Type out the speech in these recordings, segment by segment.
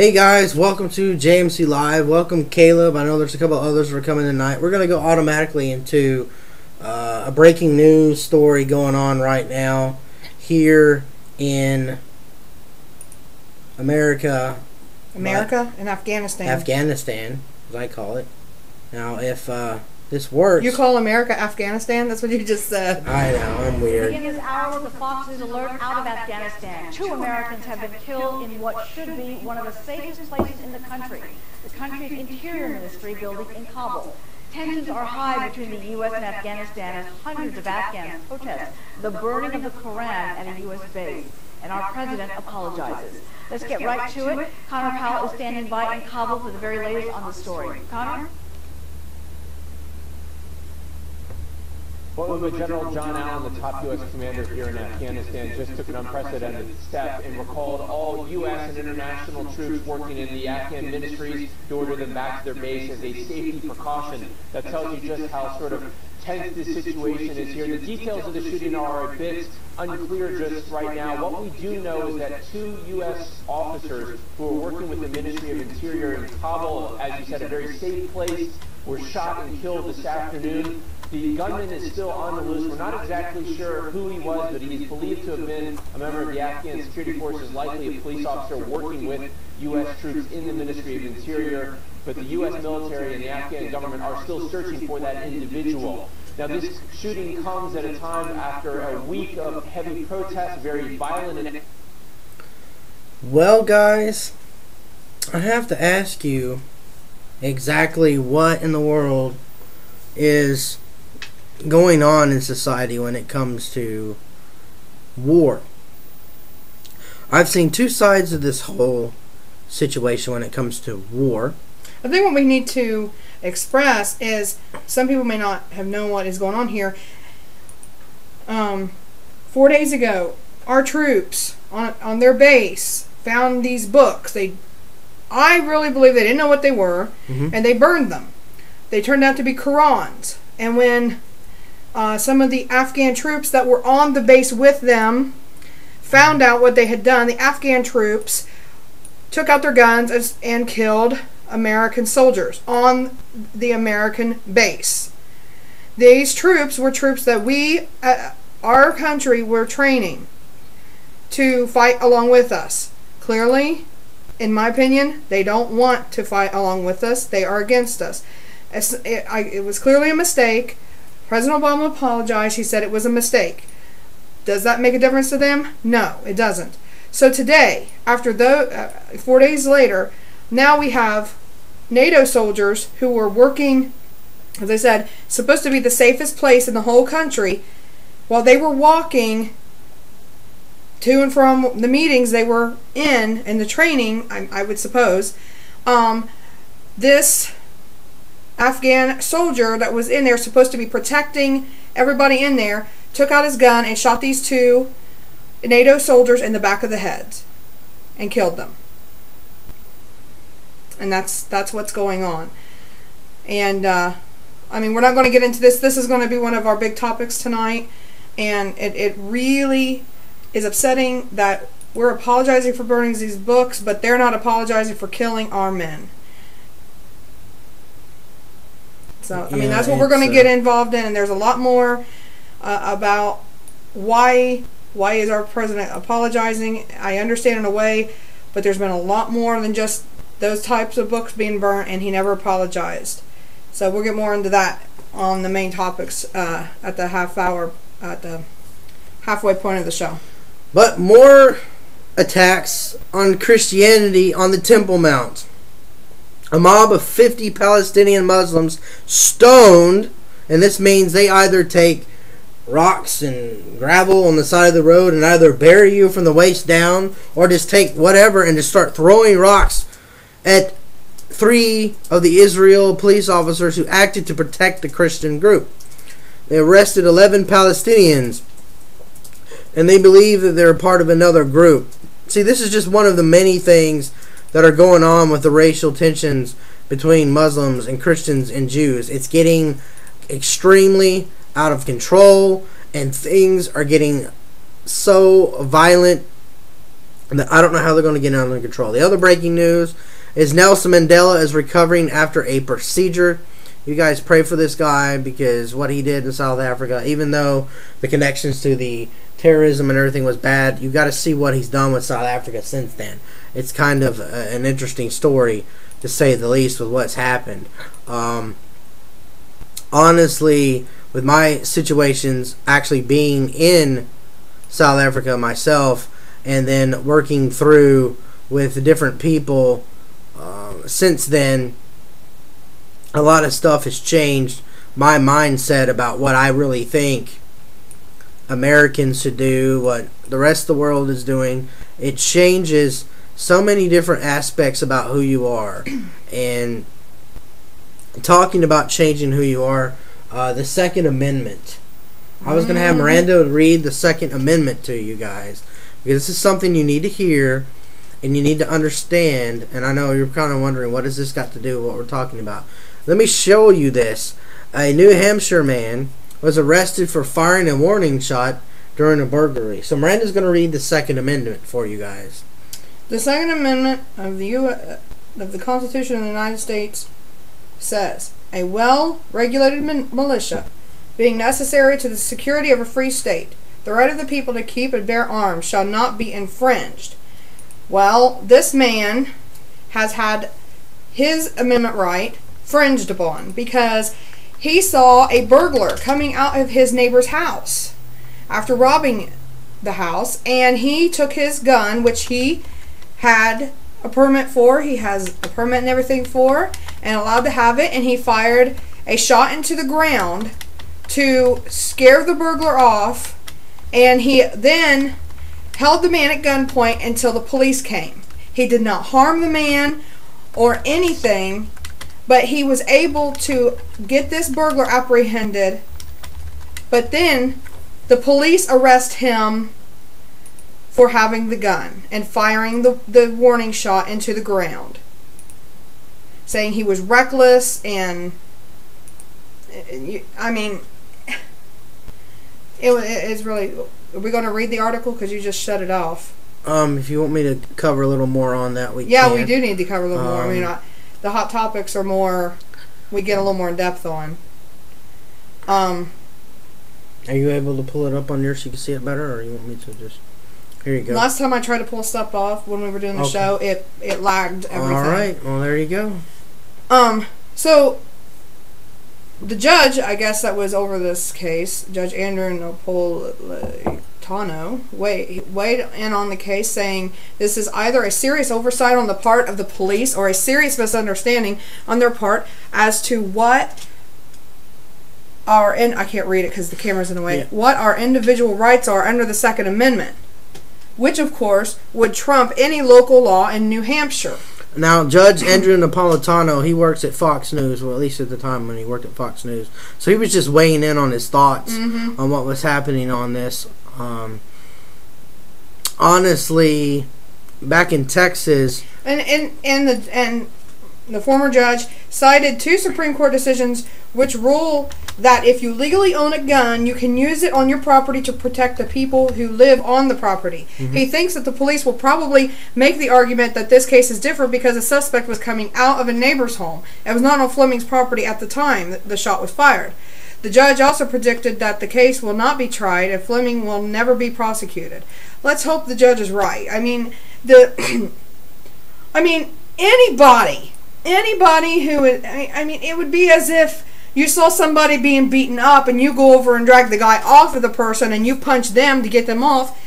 Hey guys, welcome to JMC Live. Welcome Caleb. I know there's a couple others that are coming tonight. We're going to go automatically into a breaking news story going on right now here in America. In Afghanistan. Afghanistan, as I call it. Now, if this works... You call America Afghanistan? That's what you just said. I know, I'm weird. In this hour, the Foxes alert out of Afghanistan. 2 Americans have been killed in what should be one of the safest places in the country, the country's Interior Ministry building in Kabul. Tensions are high between the U.S. and Afghanistan as hundreds of Afghans protest the burning of the Koran at a U.S. base, and our president apologizes. Let's get right to it. Connor Powell is standing by in Kabul for the very latest on the story. Connor? Former General John Allen, the top U.S. commander here in Afghanistan, just took an unprecedented step and recalled all U.S. and international troops working in the Afghan ministries to order them back to their base as a safety precaution. That tells you just how sort of tense this situation is here. The details of the shooting are a bit unclear just right now. What we do know is that 2 U.S. officers who are working with the Ministry of Interior in Kabul, as you said, a very safe place, were shot and killed this afternoon. The gunman is still on the loose. We're not exactly sure who he was, but he is believed to have been a member of the Afghan security forces, likely a police officer working with U.S. troops in the Ministry of Interior. But the U.S. military and the Afghan government are still searching for that individual. Now, this shooting comes at a time after a week of heavy protests, very violent and... Well, guys, I have to ask you exactly what in the world is going on in society when it comes to war. I've seen 2 sides of this whole situation when it comes to war. I think what we need to express is, some people may not have known what is going on here. 4 days ago, our troops on their base found these books. I really believe they didn't know what they were, and they burned them. They turned out to be Qurans. And when some of the Afghan troops that were on the base with them found out what they had done, the Afghan troops took out their guns and killed American soldiers on the American base. These troops were troops that we, our country, were training to fight along with us. Clearly, in my opinion, they don't want to fight along with us. They are against us. It was clearly a mistake. President Obama apologized. He said it was a mistake. Does that make a difference to them? No, it doesn't. So today, after 4 days later, now we have NATO soldiers who were working, as I said, supposed to be the safest place in the whole country, while they were walking to and from the meetings they were in the training, I would suppose. This Afghan soldier that was in there, supposed to be protecting everybody in there, took out his gun and shot these 2 NATO soldiers in the back of the heads and killed them. And that's what's going on. And I mean, we're not going to get into this. This is going to be one of our big topics tonight, and it really is upsetting that we're apologizing for burning these books, but they're not apologizing for killing our men. So, I mean, that's what we're going to get involved in, and there's a lot more about why is our president apologizing. I understand in a way, but there's been a lot more than just those types of books being burnt, and he never apologized. So we'll get more into that on the main topics at the halfway point of the show. But more attacks on Christianity on the Temple Mount. A mob of 50 Palestinian Muslims stoned, and this means they either take rocks and gravel on the side of the road and either bury you from the waist down, or just take whatever and just start throwing rocks at 3 of the Israel police officers who acted to protect the Christian group. They arrested 11 Palestinians, and they believe that they're part of another group. See, this is just one of the many things that are going on with the racial tensions between Muslims and Christians and Jews. It's getting extremely out of control, and things are getting so violent And I don't know how they're going to get it under control. The other breaking news is Nelson Mandela is recovering after a procedure. You guys pray for this guy, because what he did in South Africa, even though the connections to the terrorism and everything was bad, you got to see what he's done with South Africa since then. It's kind of an interesting story, to say the least, with what's happened. Honestly, with my situations actually being in South Africa myself, and then working through with different people since then, a lot of stuff has changed my mindset about what I really think Americans should do, what the rest of the world is doing. It changes so many different aspects about who you are. And talking about changing who you are, the Second Amendment. I was going to have Miranda read the Second Amendment to you guys, because this is something you need to hear and you need to understand. And I know you're kind of wondering, what has this got to do with what we're talking about? Let me show you this. A New Hampshire man was arrested for firing a warning shot during a burglary. So Miranda's going to read the Second Amendment for you guys. The Second Amendment of the Constitution of the United States says, a well-regulated militia being necessary to the security of a free state, the right of the people to keep and bear arms shall not be infringed. Well, this man has had his amendment right infringed upon, because he saw a burglar coming out of his neighbor's house after robbing the house, and he took his gun, which he had a permit for, he has a permit and everything for, and allowed to have it, and he fired a shot into the ground to scare the burglar off, and he then held the man at gunpoint until the police came. He did not harm the man or anything, but he was able to get this burglar apprehended. But then the police arrest him for having the gun and firing the warning shot into the ground, saying he was reckless. And I mean, it's really... Are we going to read the article? Because you just shut it off. If you want me to cover a little more on that, we can. Yeah, we do need to cover a little more. I mean, the hot topics are more... We get a little more in depth on. Are you able to pull it up on yours so you can see it better, or you want me to just... Here you go. Last time I tried to pull stuff off when we were doing the show, it lagged everything. All right. Well, there you go. So the judge, I guess that was over this case, Judge Andrew Napolitano, weighed in on the case, saying this is either a serious oversight on the part of the police or a serious misunderstanding on their part as to what our... And I can't read it because the camera's in the way. Yeah. What our individual rights are under the Second Amendment, which, of course, would trump any local law in New Hampshire. Now, Judge Andrew Napolitano, he works at Fox News, well, at least at the time when he worked at Fox News. So he was just weighing in on his thoughts on what was happening on this. Honestly, back in Texas... And the former judge cited 2 Supreme Court decisions which rule that if you legally own a gun, you can use it on your property to protect the people who live on the property. He thinks that the police will probably make the argument that this case is different because the suspect was coming out of a neighbor's home. It was not on Fleming's property at the time that the shot was fired. The judge also predicted that the case will not be tried and Fleming will never be prosecuted. Let's hope the judge is right. I mean, anybody who would, I mean, it would be as if you saw somebody being beaten up and you go over and drag the guy off of the person and you punch them to get them off.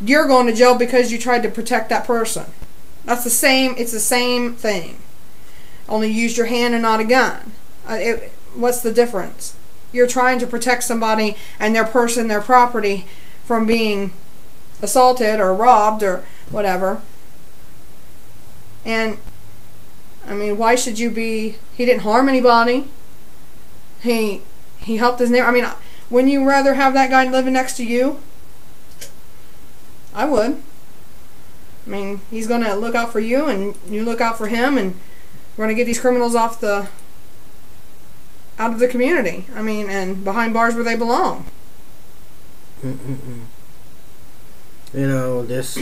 You're going to jail because you tried to protect that person. That's the same. It's the same thing. Only you used your hand and not a gun. What's the difference? You're trying to protect somebody and their person, their property from being assaulted or robbed or whatever. And I mean, why should you be... He didn't harm anybody. He helped his neighbor. I mean, wouldn't you rather have that guy living next to you? I would. I mean, he's going to look out for you, and you look out for him, and we're going to get these criminals out of the community. I mean, and behind bars where they belong. You know, this...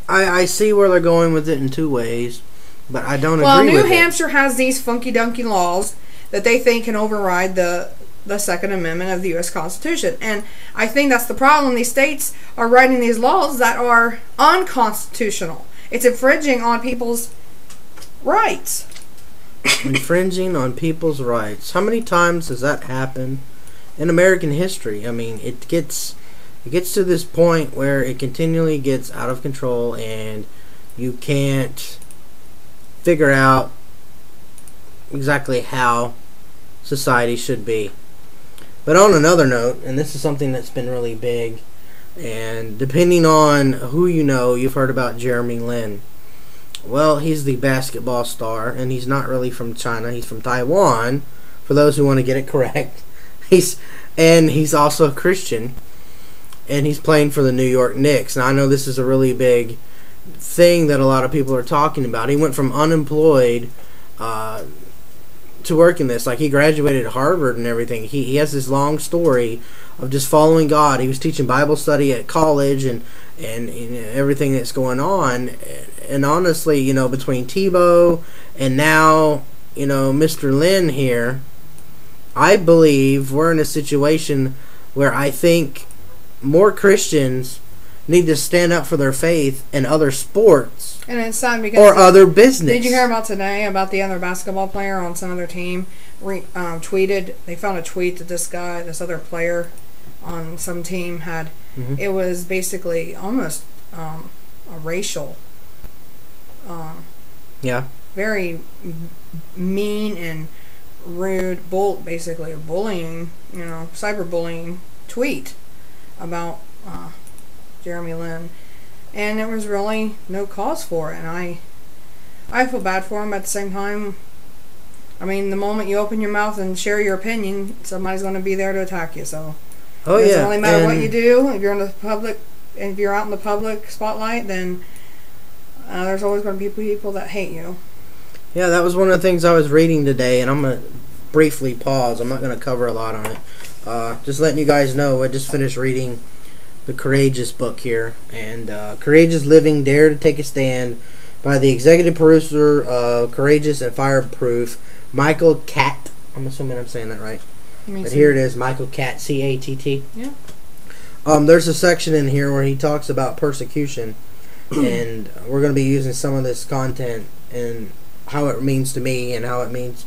I see where they're going with it in two ways, but I don't well, agree New with Hampshire has these funky-dunky laws that they think can override the Second Amendment of the U.S. Constitution. And I think that's the problem. These states are writing these laws that are unconstitutional. It's infringing on people's rights. Infringing on people's rights. How many times has that happened in American history? I mean, it gets to this point where it continually gets out of control and you can't figure out exactly how society should be. But on another note, and this is something that's been really big, and depending on who you know, you've heard about Jeremy Lin. Well, he's the basketball star, and he's not really from China. He's from Taiwan, for those who want to get it correct. He's also a Christian, and he's playing for the New York Knicks. Now, I know this is a really big thing that a lot of people are talking about. He went from unemployed to working this. Like, he graduated at Harvard and everything. He has this long story of just following God. He was teaching Bible study at college and everything that's going on. And honestly, you know, between Tebow and now, you know, Mr. Lin here, I believe we're in a situation where I think more Christians need to stand up for their faith in other sports and it's sad because or other business. Did you hear about today about the other basketball player on some other team tweeted? They found a tweet that this other player on some team had. It was basically almost a racial, very mean and rude, basically a bullying, you know, cyberbullying tweet about Jeremy Lin, and there was really no cause for it. And I feel bad for him. At the same time, I mean, the moment you open your mouth and share your opinion, somebody's going to be there to attack you. So it doesn't really matter what you do. If you're in the public, and if you're out in the public spotlight, then there's always going to be people that hate you. Yeah, that was one of the things I was reading today, and I'm going to briefly pause. I'm not going to cover a lot on it. Just letting you guys know, I just finished reading the Courageous book here, and Courageous Living, Dare to Take a Stand, by the executive producer of Courageous and Fireproof, Michael Catt. I'm assuming I'm saying that right. But here it is, Michael Catt, C-A-T-T. Yeah. There's a section in here where he talks about persecution, and we're going to be using some of this content and how it means to me and how it means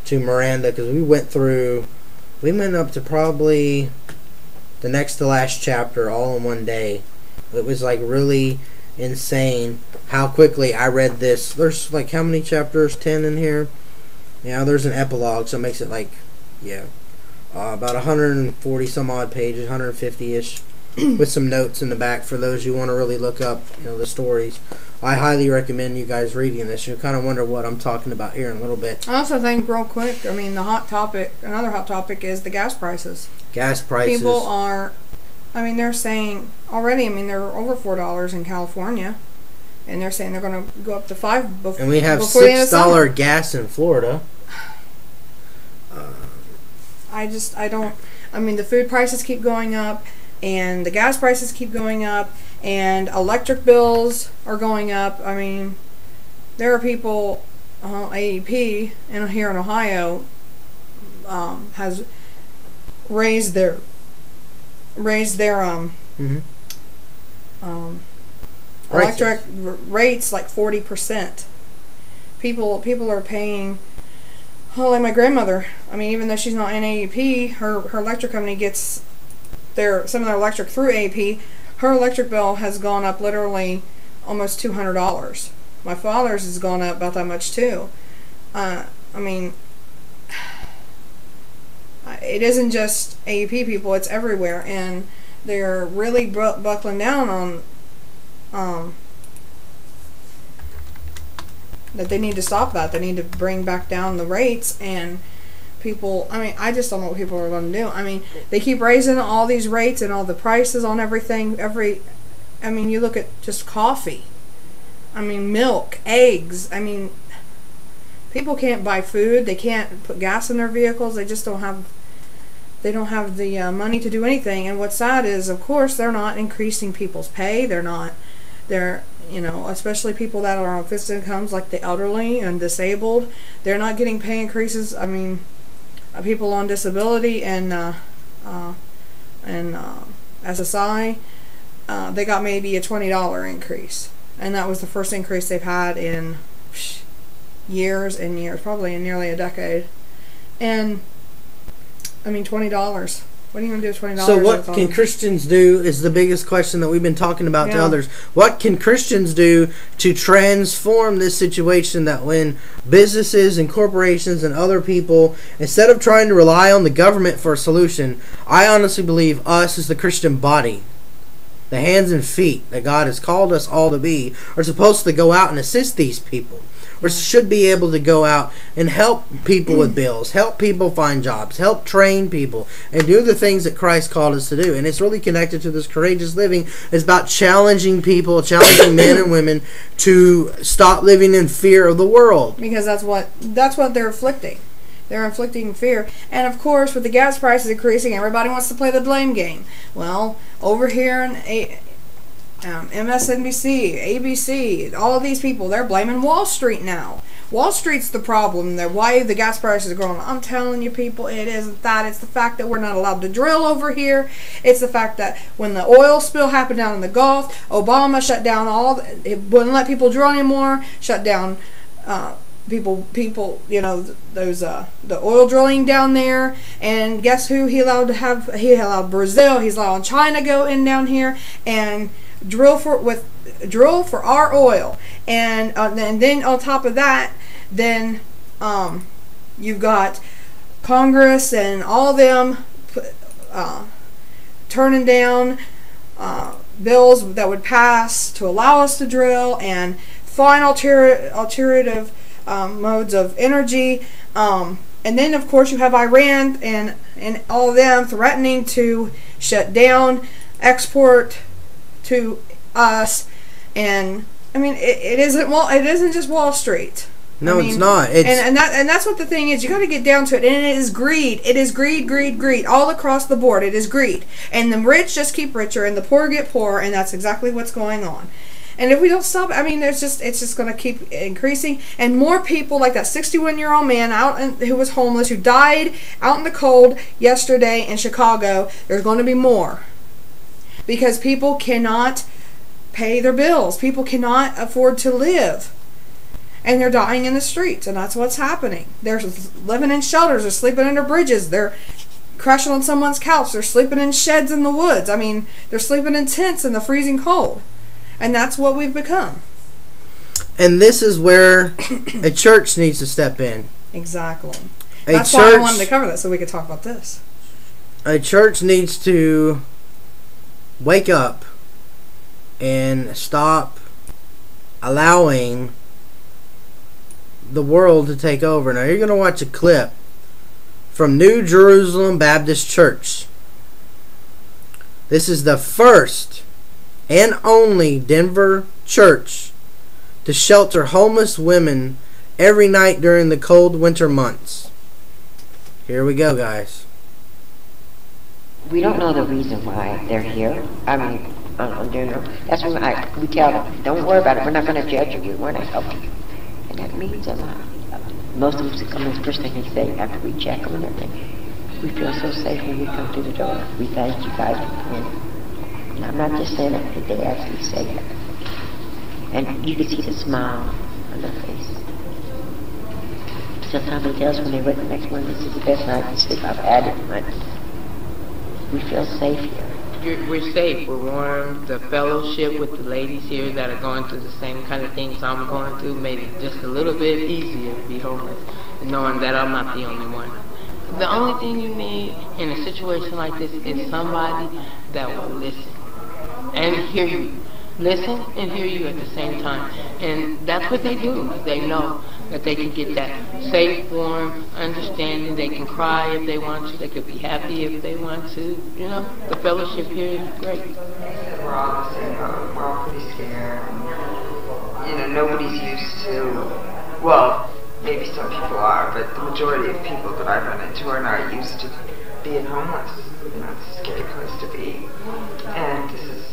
to Miranda, because we went up to probably the next to last chapter all in one day. It was like really insane how quickly I read this. There's like how many chapters? 10 in here? Yeah, there's an epilogue, so it makes it like, about 140 some odd pages, 150-ish, with some notes in the back for those who want to really look up, you know, the stories. I highly recommend you guys reading this. You'll kind of wonder what I'm talking about here in a little bit. I also think, real quick, I mean, another hot topic is the gas prices. Gas prices. People are, I mean, they're saying already, I mean, they're over $4 in California, and they're saying they're going to go up to $5 before. And we have $6 gas in Florida. I mean, the food prices keep going up, and the gas prices keep going up, and electric bills are going up. I mean, there are people, AEP here in Ohio has raised their electric rates like 40%. People are paying. Well, like my grandmother, I mean, even though she's not in AEP, her electric company gets some of their electric through AEP. Her electric bill has gone up literally almost $200. My father's has gone up about that much too. I mean, it isn't just AEP people; it's everywhere, and they're really buckling down on that they need to stop that. They need to bring back down the rates, and people, I mean, I just don't know what people are going to do. I mean, they keep raising all these rates and all the prices on everything. I mean, you look at just coffee. I mean, milk, eggs. I mean, people can't buy food. They can't put gas in their vehicles. They just don't have the money to do anything. And what's sad is, of course, they're not increasing people's pay. you know, especially people that are on fixed incomes, like the elderly and disabled, they're not getting pay increases. I mean, people on disability and SSI, they got maybe a $20 increase, and that was the first increase they've had in years and years, probably in nearly a decade. And I mean, $20. What are you going to do with $20? So what can Christians do is the biggest question that we've been talking about to others. What can Christians do to transform this situation, that when businesses and corporations and other people, instead of trying to rely on the government for a solution, I honestly believe us as the Christian body, the hands and feet that God has called us all to be, are supposed to go out and assist these people. Or should be able to go out and help people with bills, help people find jobs, help train people, and do the things that Christ called us to do. And it's really connected to this courageous living. It's about challenging people, challenging men and women to stop living in fear of the world. Because that's what they're inflicting. They're inflicting fear. And of course, with the gas prices increasing, everybody wants to play the blame game. Well, over here in MSNBC, ABC, all of these people, they're blaming Wall Street now. Wall Street's the problem. They're why the gas prices are growing. I'm telling you, people, it isn't that. It's the fact that we're not allowed to drill over here. It's the fact that when the oil spill happened down in the Gulf, Obama shut down it wouldn't let people drill anymore, shut down people, you know, those the oil drilling down there. And guess who he allowed Brazil, he's allowing China go in down here and drill for our oil. And then on top of that, then you've got Congress and all them turning down bills that would pass to allow us to drill and find alternative modes of energy. And then of course you have Iran and all of them threatening to shut down export to us. And I mean, it isn't just Wall Street. No, I mean, it's not. And that's what the thing is. You got to get down to it. And it is greed. It is greed all across the board. It is greed. And the rich just keep richer, and the poor get poorer, and that's exactly what's going on. And if we don't stop, I mean, it's just going to keep increasing. And more people, like that 61-year-old man who was homeless, who died out in the cold yesterday in Chicago. There's going to be more. Because people cannot pay their bills. People cannot afford to live. And they're dying in the streets. And that's what's happening. They're living in shelters. They're sleeping under bridges. They're crashing on someone's couch. They're sleeping in sheds in the woods. I mean, they're sleeping in tents in the freezing cold. And that's what we've become. And this is where a church needs to step in. Exactly. That's why I wanted to cover that, so we could talk about this. A church needs to wake up and stop allowing the world to take over. Now you're going to watch a clip from New Jerusalem Baptist Church. This is the first and only Denver church to shelter homeless women every night during the cold winter months. Here we go, guys. We don't know the reason why they're here. I mean, that's when we tell them, don't worry about it. We're not going to judge you. We're not helping you. And that means a lot. Most of us that come in, the first thing they say after we check them and everything, we feel so safe when we come through the door. We thank you guys for coming in. And I'm not just saying it, they actually say that. And you can see the smile on their face. Sometimes they tell us when they wake the next morning, this is the best night of sleep I've had in months. We feel safe here. We're safe. We're warm. The fellowship with the ladies here that are going through the same kind of things I'm going through made it just a little bit easier to be homeless, knowing that I'm not the only one. The only thing you need in a situation like this is somebody that will listen and hear you. Listen and hear you at the same time. And that's what they do. They know that they can get that safe, warm understanding. They can cry if they want to. They could be happy if they want to. You know, the fellowship here is great. We're all the same boat. We're all pretty scared. You know, nobody's used to, well, maybe some people are, but the majority of people that I run into are not used to being homeless. You know, it's a scary place to be. And this is,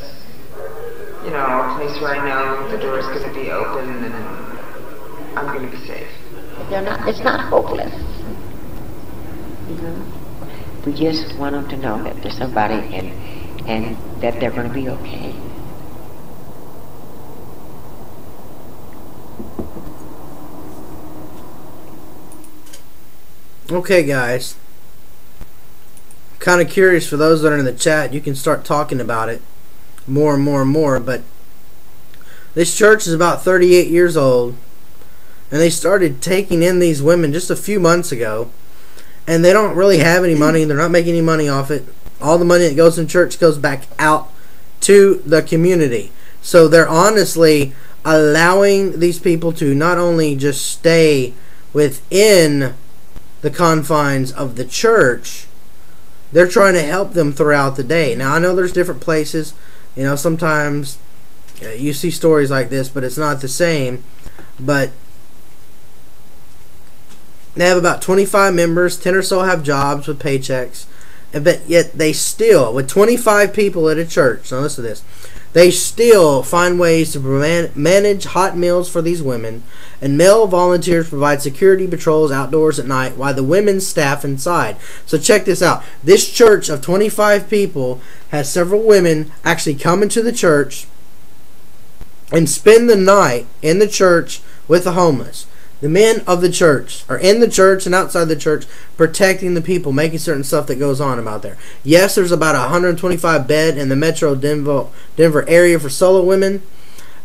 you know, a place where I know the door's going to be open and I'm going to be safe. It's not hopeless. You know? We just want them to know that there's somebody and that they're going to be okay. Okay, guys. Kind of curious for those that are in the chat. You can start talking about it more and more and more. But this church is about 38 years old, and they started taking in these women just a few months ago. And they don't really have any money. They're not making any money off it. All the money that goes in church goes back out to the community. So they're honestly allowing these people to not only just stay within the confines of the church, they're trying to help them throughout the day. Now, I know there's different places. You know, sometimes you see stories like this, but it's not the same. But they have about 25 members. 10 or so have jobs with paychecks. But yet they still, with 25 people at a church, now listen to this, they still find ways to manage hot meals for these women, and male volunteers provide security patrols outdoors at night while the women staff inside. So check this out. This church of 25 people has several women actually come into the church and spend the night in the church with the homeless. The men of the church are in the church and outside the church protecting the people, making certain stuff that goes on about there. Yes, there's about 125 bed in the metro Denver area for solo women.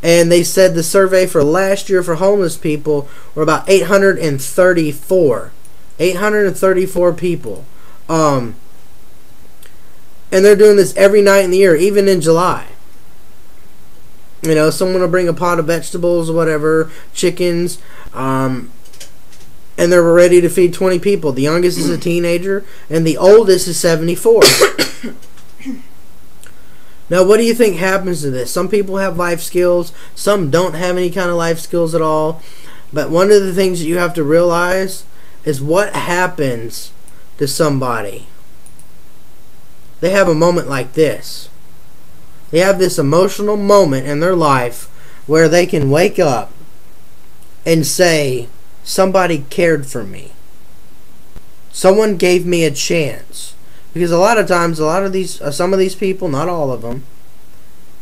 And they said the survey for last year for homeless people were about 834. 834 people. And they're doing this every night in the year, even in July. You know, someone will bring a pot of vegetables or whatever, chickens, and they're ready to feed 20 people. The youngest is a teenager, and the oldest is 74. Now, what do you think happens to this? Some people have life skills. Some don't have any kind of life skills at all. But one of the things that you have to realize is what happens to somebody. They have a moment like this. They have this emotional moment in their life where they can wake up and say, somebody cared for me. Someone gave me a chance. Because a lot of times, some of these people, not all of them,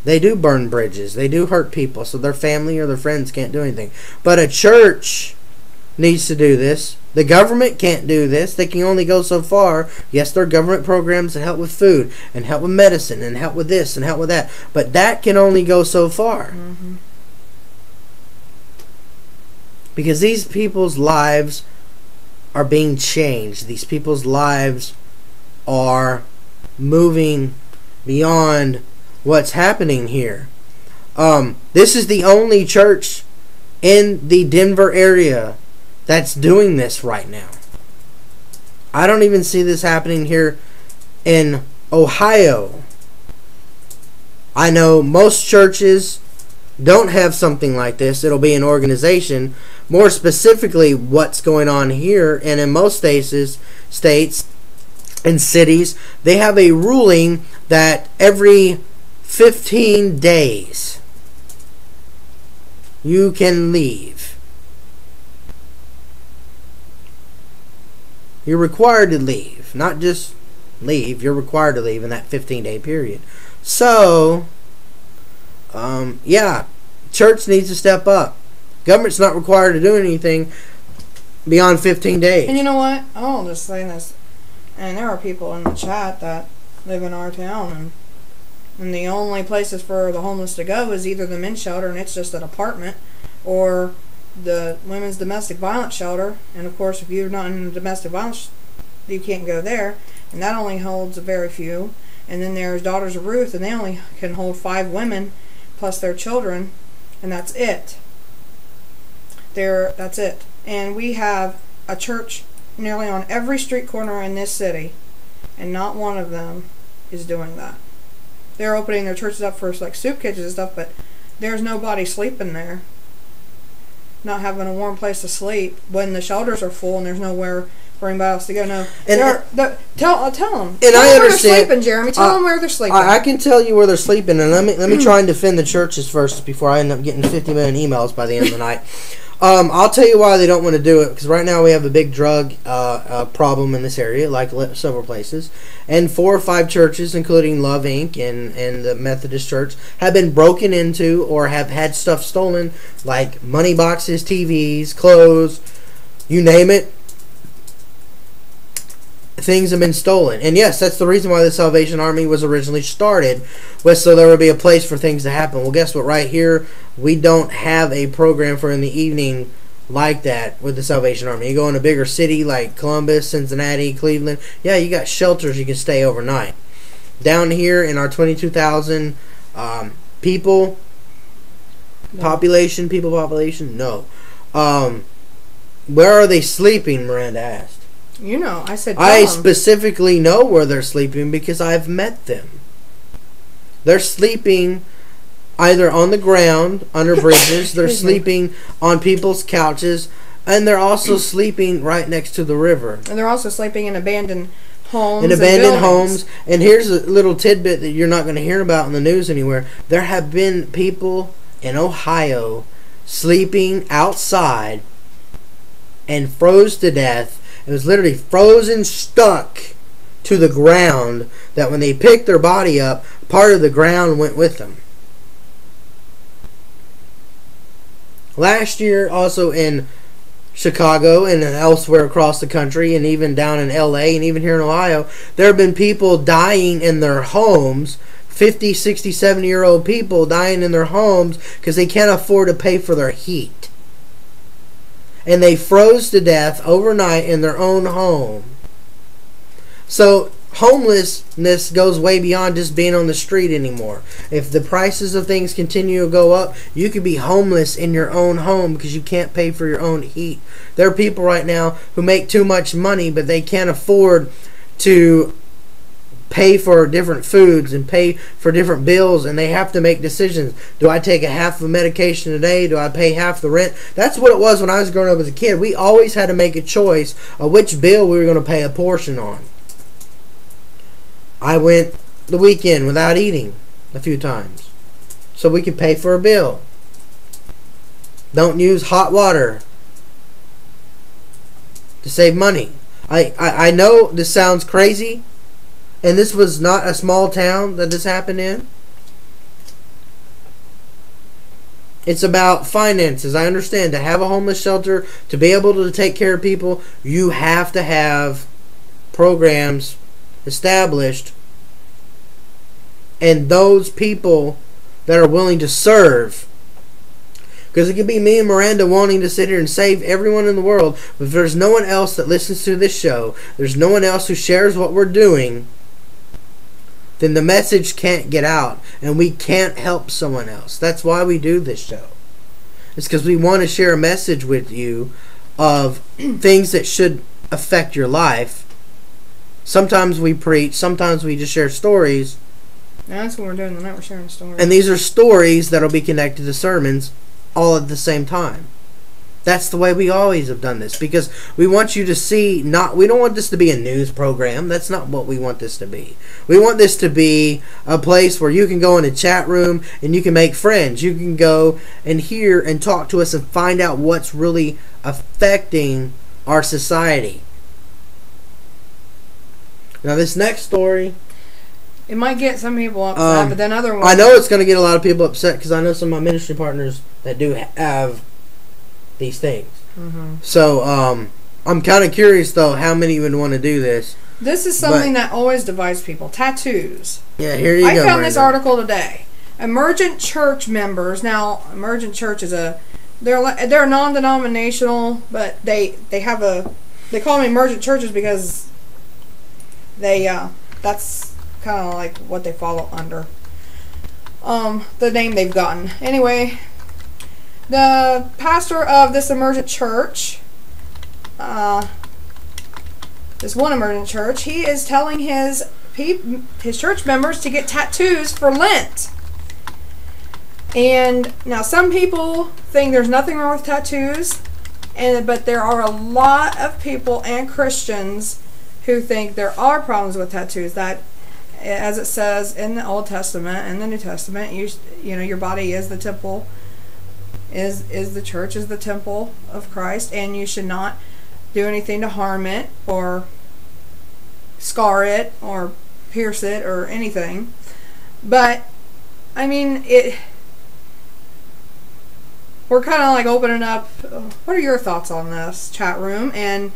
they do burn bridges. They do hurt people, so their family or their friends can't do anything. But a church needs to do this. The government can't do this. They can only go so far. Yes, there are government programs that help with food and help with medicine and help with this and help with that. But that can only go so far. Mm-hmm. Because these people's lives are being changed. These people's lives are moving beyond what's happening here. This is the only church in the Denver area that's doing this right now. I don't even see this happening here in Ohio. I know most churches don't have something like this. It'll be an organization. More specifically, what's going on here, and in most states and cities, they have a ruling that every 15 days you can leave. You're required to leave. Not just leave. You're required to leave in that 15-day period. So, yeah, church needs to step up. Government's not required to do anything beyond 15 days. And you know what? I'll just say this. And there are people in the chat that live in our town, and the only places for the homeless to go is either the men's shelter, and it's just an apartment, or the women's domestic violence shelter. And of course, if you're not in domestic violence, you can't go there, and that only holds a very few. And then there's Daughters of Ruth, and they only can hold 5 women plus their children, and that's it. That's it. And we have a church nearly on every street corner in this city, and not one of them is doing that. They're opening their churches up for like soup kitchens and stuff, but there's nobody sleeping there, not having a warm place to sleep when the shelters are full and there's nowhere for anybody else to go. No, And tell them. And I where understand. they're sleeping, Jeremy. Tell them where they're sleeping. I can tell you where they're sleeping, and let me try and defend the churches first before I end up getting 50 million emails by the end of the night. I'll tell you why they don't want to do it, because right now we have a big drug problem in this area, like several places, and 4 or 5 churches, including Love Inc. and the Methodist Church, have been broken into or have had stuff stolen, like money boxes, TVs, clothes, you name it. Things have been stolen. And yes, that's the reason why the Salvation Army was originally started, was so there would be a place for things to happen. Well, guess what? Right here, we don't have a program for in the evening like that with the Salvation Army. You go in a bigger city like Columbus, Cincinnati, Cleveland, yeah, you got shelters you can stay overnight. Down here in our 22,000 population, no. Where are they sleeping, Miranda asked. You know, I said I specifically know where they're sleeping because I've met them. They're sleeping either on the ground, under bridges, they're sleeping on people's couches, and they're also sleeping right next to the river. And they're also sleeping in abandoned homes. In abandoned homes. And here's a little tidbit that you're not going to hear about in the news anywhere. There have been people in Ohio sleeping outside and froze to death. It was literally frozen, stuck to the ground, that when they picked their body up, part of the ground went with them. Last year, also in Chicago and elsewhere across the country, and even down in LA and even here in Ohio, there have been people dying in their homes, 50, 60, 70-year-old people dying in their homes because they can't afford to pay for their heat. And they froze to death overnight in their own home. So homelessness goes way beyond just being on the street anymore. If the prices of things continue to go up, you could be homeless in your own home because you can't pay for your own heat. There are people right now who make too much money, but they can't afford to pay for different foods and pay for different bills, and they have to make decisions. Do I take a half of medication today? Do I pay half the rent? That's what it was when I was growing up as a kid. We always had to make a choice of which bill we were going to pay a portion on. I went the weekend without eating a few times so we could pay for a bill. Don't use hot water to save money. I know this sounds crazy, and this was not a small town that this happened in. It's about finances. I understand. To have a homeless shelter, to be able to take care of people, you have to have programs established, and those people that are willing to serve. Because it could be me and Miranda wanting to sit here and save everyone in the world, but if there's no one else that listens to this show, there's no one else who shares what we're doing, then the message can't get out, and we can't help someone else. That's why we do this show. It's because we want to share a message with you of things that should affect your life. Sometimes we preach, sometimes we just share stories. Yeah, that's what we're doing tonight. We're sharing stories. And these are stories that will be connected to sermons all at the same time. That's the way we always have done this, because we want you to see, we don't want this to be a news program. That's not what we want this to be. We want this to be a place where you can go in a chat room and you can make friends. You can go and hear and talk to us and find out what's really affecting our society. Now this next story, it might get some people upset, but then other ones... I know it's going to get a lot of people upset, because I know some of my ministry partners that do have these things. Mm-hmm. So I'm kind of curious though how many would want to do this. This is something that always divides people. Tattoos. Yeah, here you go. I found this article today. Emergent church members. Now, Emergent Church is they're non-denominational, but they call them emergent churches because that's kind of like what they follow under. The name they've gotten. Anyway, the pastor of this emergent church, this one emergent church, he is telling his church members to get tattoos for Lent. And now some people think there's nothing wrong with tattoos, But there are a lot of people and Christians who think there are problems with tattoos. That, as it says in the Old Testament and the New Testament, you know, your body is the temple, is the church, is the temple of Christ, and you should not do anything to harm it or scar it or pierce it or anything. But I mean, we're kind of like opening up. What are your thoughts on this, chat room? And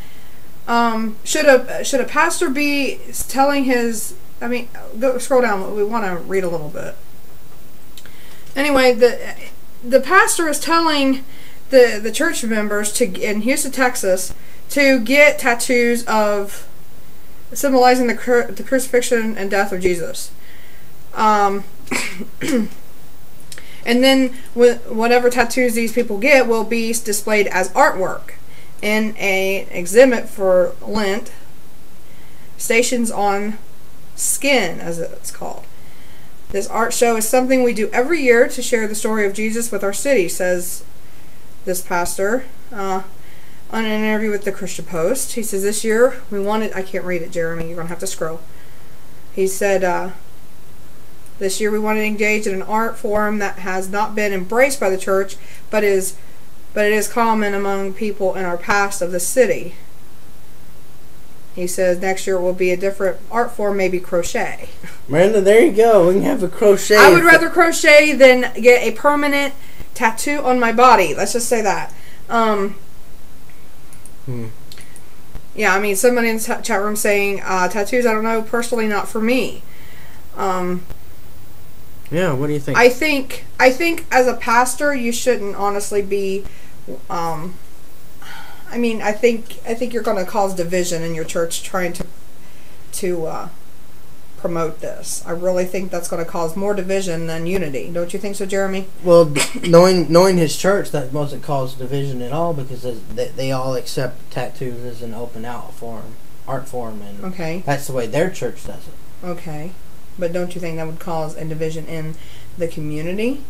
should a pastor be telling his? I mean, go scroll down. We want to read a little bit. Anyway, the pastor is telling the church members in Houston, Texas, to get tattoos of symbolizing the crucifixion and death of Jesus. And then whatever tattoos these people get will be displayed as artwork in an exhibit for Lent, Stations on Skin, as it's called. This art show is something we do every year to share the story of Jesus with our city, says this pastor on an interview with the Christian Post. He says, this year we wanted... I can't read it, Jeremy. You're going to have to scroll. He said... this year we want to engage in an art form that has not been embraced by the church, but it is common among people in our past of the city. He says next year it will be a different art form, maybe crochet. Miranda, there you go. We can have a crochet. I would rather crochet than get a permanent tattoo on my body. Let's just say that. Yeah, I mean, somebody in the chat room saying tattoos, I don't know, personally not for me. Yeah, what do you think? I think as a pastor, you shouldn't honestly be. I mean, I think you're going to cause division in your church trying to promote this. I really think that's going to cause more division than unity. Don't you think so, Jeremy? Well, knowing his church, that wasn't cause division at all, because they all accept tattoos as an open art form, and okay, that's the way their church does it. Okay. But don't you think that would cause a division in the community?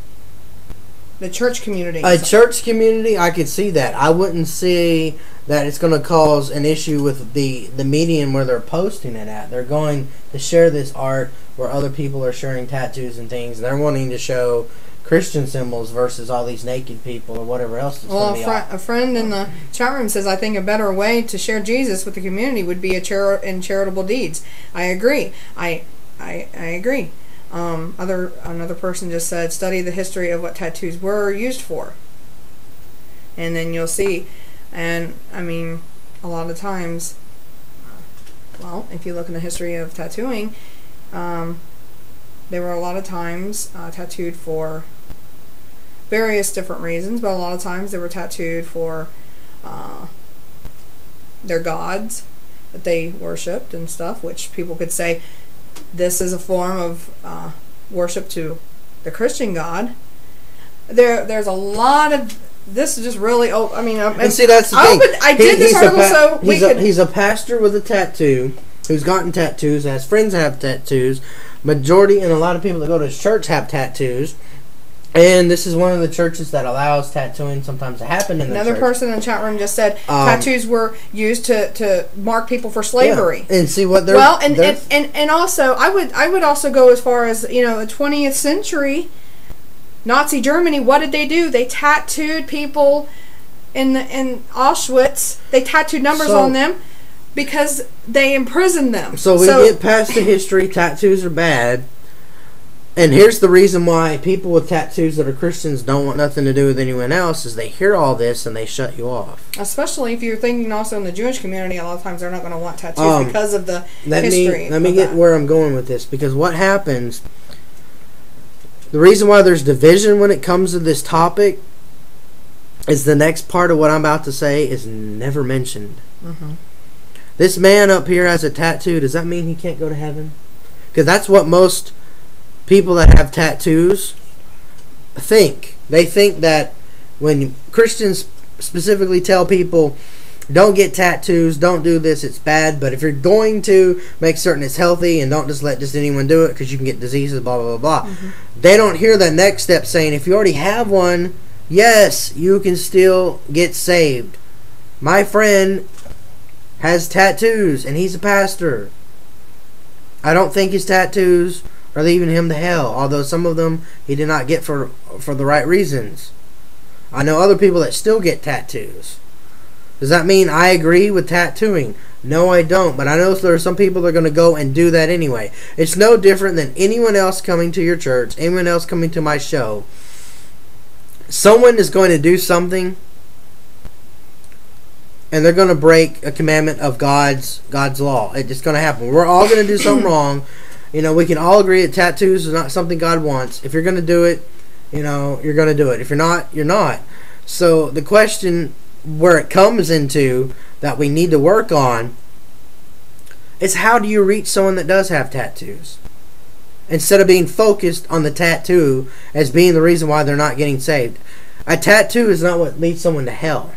The church community. A church community, I could see that. I wouldn't see that it's going to cause an issue with the medium where they're posting it at. They're going to share this art where other people are sharing tattoos and things. And they're wanting to show Christian symbols versus all these naked people or whatever else. Well, a friend in the chat room says, I think a better way to share Jesus with the community would be in charitable deeds. I agree. I agree. Another person just said, study the history of what tattoos were used for. And then you'll see. And, I mean, a lot of times, well, if you look in the history of tattooing, there were a lot of times tattooed for various different reasons, but a lot of times they were tattooed for their gods that they worshipped and stuff, which people could say, this is a form of worship to the Christian God. There's a lot of this is just really. Oh, I mean, and see, that's the thing. I did this article so we could. He's a pastor with a tattoo who's gotten tattoos, has friends that have tattoos. Majority and a lot of people that go to his church have tattoos. And this is one of the churches that allows tattooing sometimes to happen in the church. Another person in the chat room just said tattoos were used to mark people for slavery. Yeah. And see what they're... Well, and also, I would also go as far as, you know, the 20th century, Nazi Germany, what did they do? They tattooed people in Auschwitz. They tattooed numbers on them because they imprisoned them. So we get past the history. Tattoos are bad. And here's the reason why people with tattoos that are Christians don't want nothing to do with anyone else is they hear all this and they shut you off. Especially if you're thinking also in the Jewish community, a lot of times they're not going to want tattoos because of the history. Let me get where I'm going with this, because what happens, the reason why there's division when it comes to this topic is the next part of what I'm about to say is never mentioned. Mm-hmm. This man up here has a tattoo. Does that mean he can't go to heaven? Because that's what most people that have tattoos think. They think that when Christians specifically tell people, don't get tattoos, don't do this, it's bad, but if you're going to, make certain it's healthy and don't just let just anyone do it because you can get diseases, blah, blah, blah, blah. Mm-hmm. They don't hear that next step saying, if you already have one, yes, you can still get saved. My friend has tattoos, and he's a pastor. I don't think his tattoos are leaving him to hell, although some of them he did not get for the right reasons. I know other people that still get tattoos. Does that mean I agree with tattooing? No, I don't. But I know there are some people that are going to go and do that anyway. It's no different than anyone else coming to your church, anyone else coming to my show. Someone is going to do something, and they're going to break a commandment of God's law. It's just going to happen. We're all going to do something wrong. You know, we can all agree that tattoos is not something God wants. If you're going to do it, you know, you're going to do it. If you're not, you're not. So the question where it comes into that we need to work on is, how do you reach someone that does have tattoos? Instead of being focused on the tattoo as being the reason why they're not getting saved. A tattoo is not what leads someone to hell.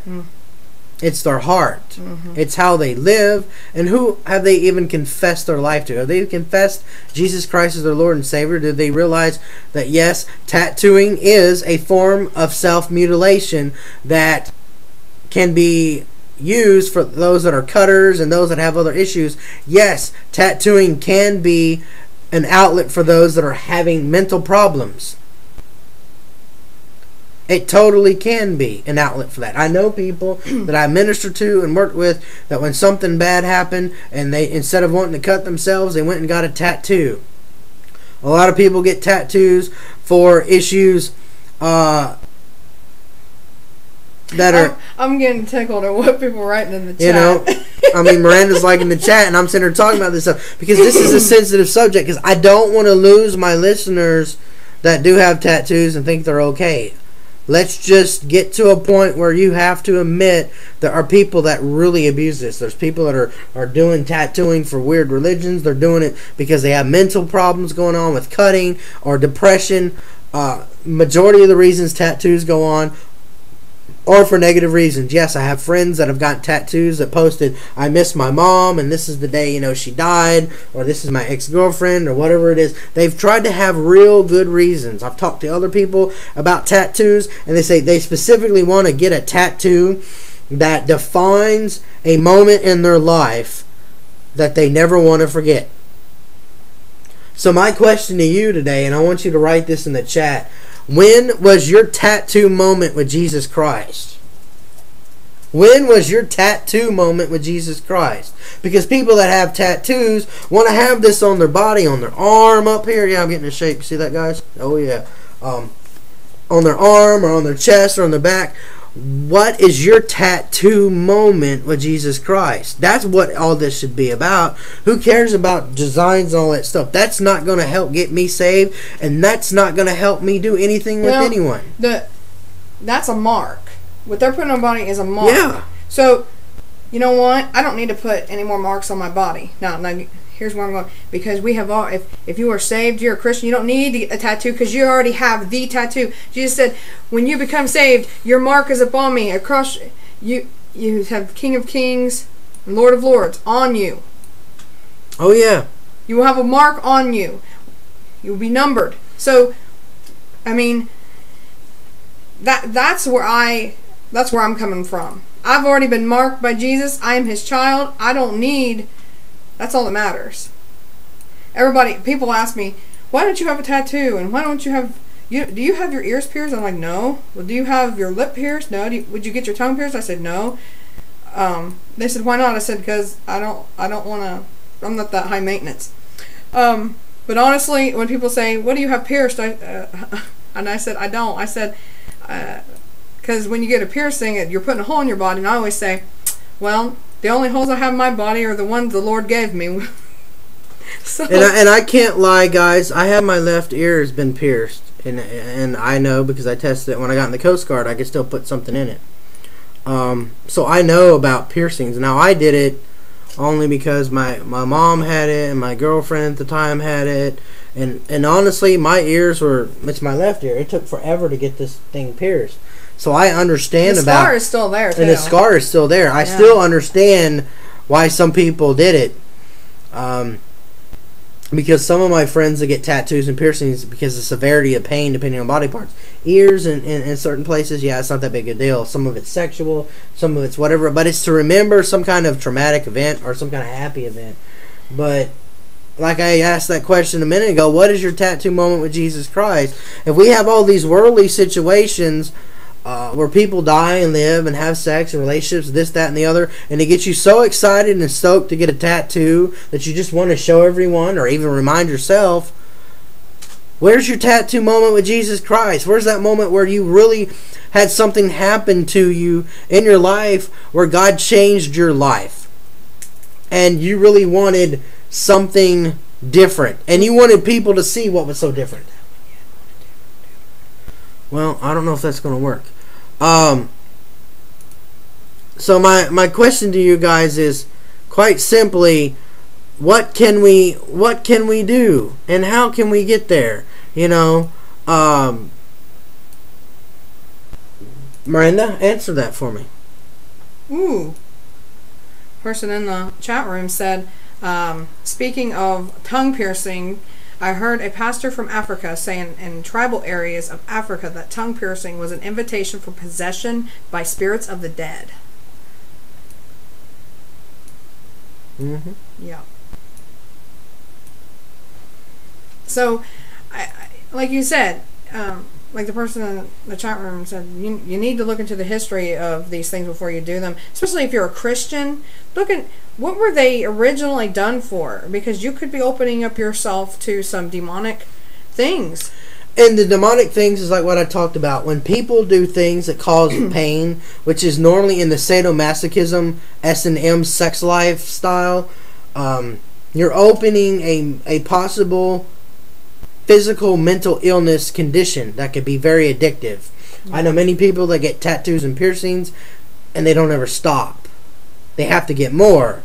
It's their heart. Mm-hmm. It's how they live. And who have they even confessed their life to? Have they confessed Jesus Christ as their Lord and Savior? Did they realize that, yes, tattooing is a form of self-mutilation that can be used for those that are cutters and those that have other issues? Yes, tattooing can be an outlet for those that are having mental problems. It totally can be an outlet for that. I know people that I minister to and worked with that when something bad happened and they, instead of wanting to cut themselves, they went and got a tattoo. A lot of people get tattoos for issues that are... I'm getting tickled at what people are writing in the chat. You know, I mean, Miranda's like in the chat and I'm sitting here talking about this stuff because this is a sensitive subject, because I don't want to lose my listeners that do have tattoos and think they're okay. Let's just get to a point where you have to admit there are people that really abuse this. There's people that are doing tattooing for weird religions. They're doing it because they have mental problems going on with cutting or depression. Majority of the reasons tattoos go on or for negative reasons. Yes, I have friends that have gotten tattoos that posted, I miss my mom, and this is the day, you know, she died, or this is my ex-girlfriend, or whatever it is. They've tried to have real good reasons. I've talked to other people about tattoos, and they say they specifically want to get a tattoo that defines a moment in their life that they never want to forget. So my question to you today, and I want you to write this in the chat, when was your tattoo moment with Jesus Christ? When was your tattoo moment with Jesus Christ? Because people that have tattoos want to have this on their body, on their arm up here. Yeah, I'm getting in shape. See that, guys? Oh, yeah. On their arm or on their chest or on their back. What is your tattoo moment with Jesus Christ? That's what all this should be about. Who cares about designs and all that stuff? That's not going to help get me saved, and that's not going to help me do anything with anyone. That's a mark. What they're putting on body is a mark. Yeah. So, you know what? I don't need to put any more marks on my body. Now here's where I'm going. Because we have all, if you are saved, you're a Christian, you don't need a tattoo because you already have the tattoo. Jesus said, when you become saved, your mark is upon me. Across you have King of Kings and Lord of Lords on you. Oh yeah. You will have a mark on you. You'll be numbered. So, I mean, that's where I'm coming from. I've already been marked by Jesus. I am his child. I don't need... That's all that matters. People ask me, why don't you have a tattoo? And why don't you have... do you have your ears pierced? I'm like, no. Well, do you have your lip pierced? No. Would you get your tongue pierced? I said, no. They said, why not? I said, because I don't want to... I'm not that high maintenance. But honestly, when people say, what do you have pierced? And I said, I don't. I said... because when you get a piercing, you're putting a hole in your body, and I always say, well, the only holes I have in my body are the ones the Lord gave me. So. And I can't lie, guys. I have my left ear has been pierced, and I know because I tested it when I got in the Coast Guard. I could still put something in it. So I know about piercings. Now I did it only because my mom had it and my girlfriend at the time had it, and honestly, my ears were. It's my left ear. It took forever to get this thing pierced. So I understand about... The scar is still there, too. And the scar is still there. I still understand why some people did it. Because some of my friends that get tattoos and piercings because of severity of pain depending on body parts. Ears and in certain places, yeah, it's not that big a deal. Some of it's sexual, some of it's whatever, but it's to remember some kind of traumatic event or some kind of happy event. But like I asked that question a minute ago, what is your tattoo moment with Jesus Christ? If we have all these worldly situations where people die and live and have sex and relationships, this, that, and the other, and it gets you so excited and stoked to get a tattoo that you just want to show everyone or even remind yourself, where's your tattoo moment with Jesus Christ? Where's that moment where you really had something happen to you in your life where God changed your life and you really wanted something different and you wanted people to see what was so different? Well, I don't know if that's going to work. So my question to you guys is quite simply, what can we do and how can we get there? You know, Miranda, answer that for me. Ooh. Person in the chat room said, speaking of tongue piercing, I heard a pastor from Africa say in tribal areas of Africa that tongue piercing was an invitation for possession by spirits of the dead. Mm-hmm. Yeah. So, like you said, like the person in the chat room said, you need to look into the history of these things before you do them. Especially if you're a Christian, look at what were they originally done for? Because you could be opening up yourself to some demonic things. And the demonic things is like what I talked about. When people do things that cause pain, which is normally in the sadomasochism, S&M sex lifestyle, you're opening a possible physical mental illness condition that could be very addictive. I know many people that get tattoos and piercings and they don't ever stop. They have to get more,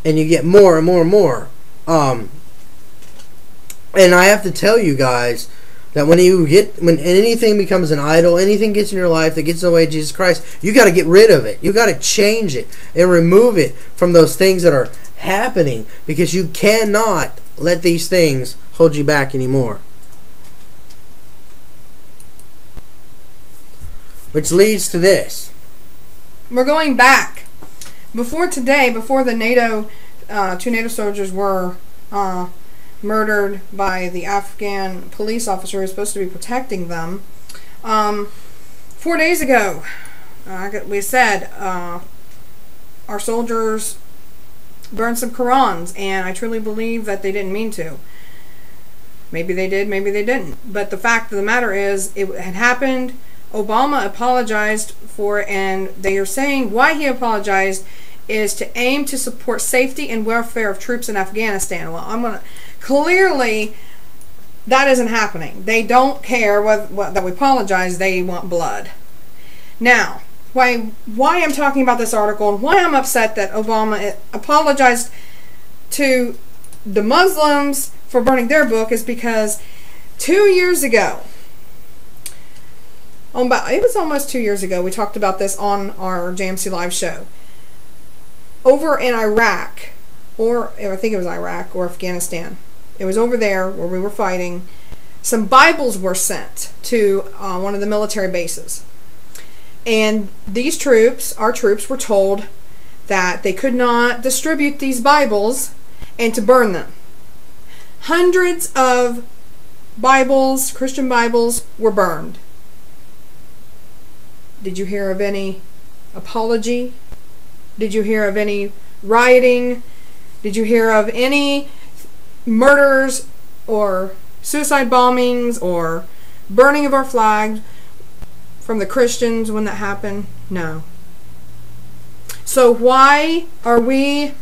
and you get more and more and more. And I have to tell you guys that when anything becomes an idol, anything gets in your life that gets in the way of Jesus Christ, you got to get rid of it. You got to change it and remove it from those things that are happening, because you cannot let these things hold you back anymore. Which leads to this. We're going back. Before today, before the two NATO soldiers were murdered by the Afghan police officer who was supposed to be protecting them, 4 days ago, we said our soldiers burned some Qurans, and I truly believe that they didn't mean to. Maybe they did, maybe they didn't. But the fact of the matter is, it had happened. Obama apologized for it, and they are saying why he apologized is to aim to support safety and welfare of troops in Afghanistan. Well, clearly that isn't happening. They don't care that we apologize. They want blood. Now, why I'm talking about this article and why I'm upset that Obama apologized to the Muslims for burning their book is because 2 years ago, it was almost 2 years ago, we talked about this on our JMC live show. Over in Iraq, or I think it was Iraq or Afghanistan, it was over there where we were fighting, some Bibles were sent to one of the military bases. And these troops, our troops, were told that they could not distribute these Bibles and to burn them. Hundreds of Bibles, Christian Bibles, were burned. Did you hear of any apology? Did you hear of any rioting? Did you hear of any murders or suicide bombings or burning of our flags from the Christians when that happened? No. So why are we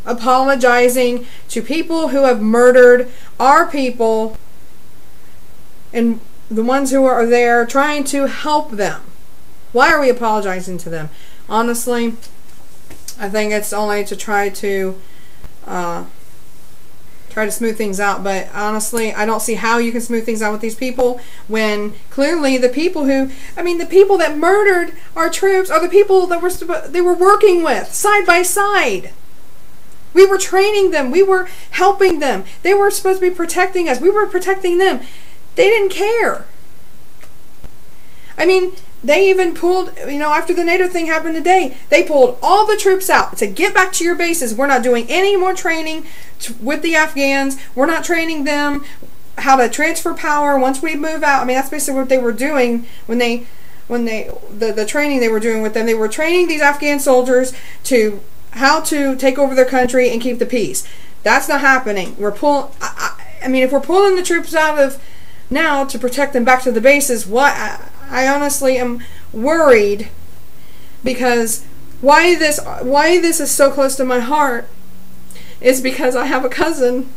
apologizing to people who have murdered our people and the ones who are there trying to help them? Why are we apologizing to them? Honestly, I think it's only to try to smooth things out. But honestly, I don't see how you can smooth things out with these people when clearly the people that murdered our troops are the people that they were working with side by side. We were training them. We were helping them. They were supposed to be protecting us. We were protecting them. They didn't care. I mean, they even pulled, after the NATO thing happened today, they pulled all the troops out to get back to your bases. We're not doing any more training with the Afghans. We're not training them how to transfer power once we move out. I mean, that's basically what they were doing when the training they were doing with them. They were training these Afghan soldiers to how to take over their country and keep the peace. That's not happening. We're if we're pulling the troops out of now to protect them back to the bases, I honestly am worried, because why this is so close to my heart is because I have a cousin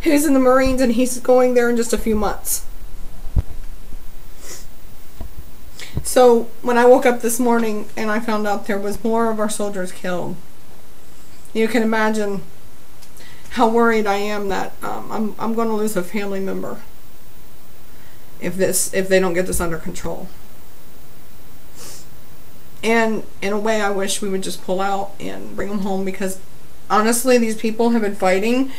who's in the Marines, and he's going there in just a few months. So when I woke up this morning and I found out there was more of our soldiers killed, you can imagine how worried I am that I'm going to lose a family member if they don't get this under control. And in a way, I wish we would just pull out and bring them home, because honestly, these people have been fighting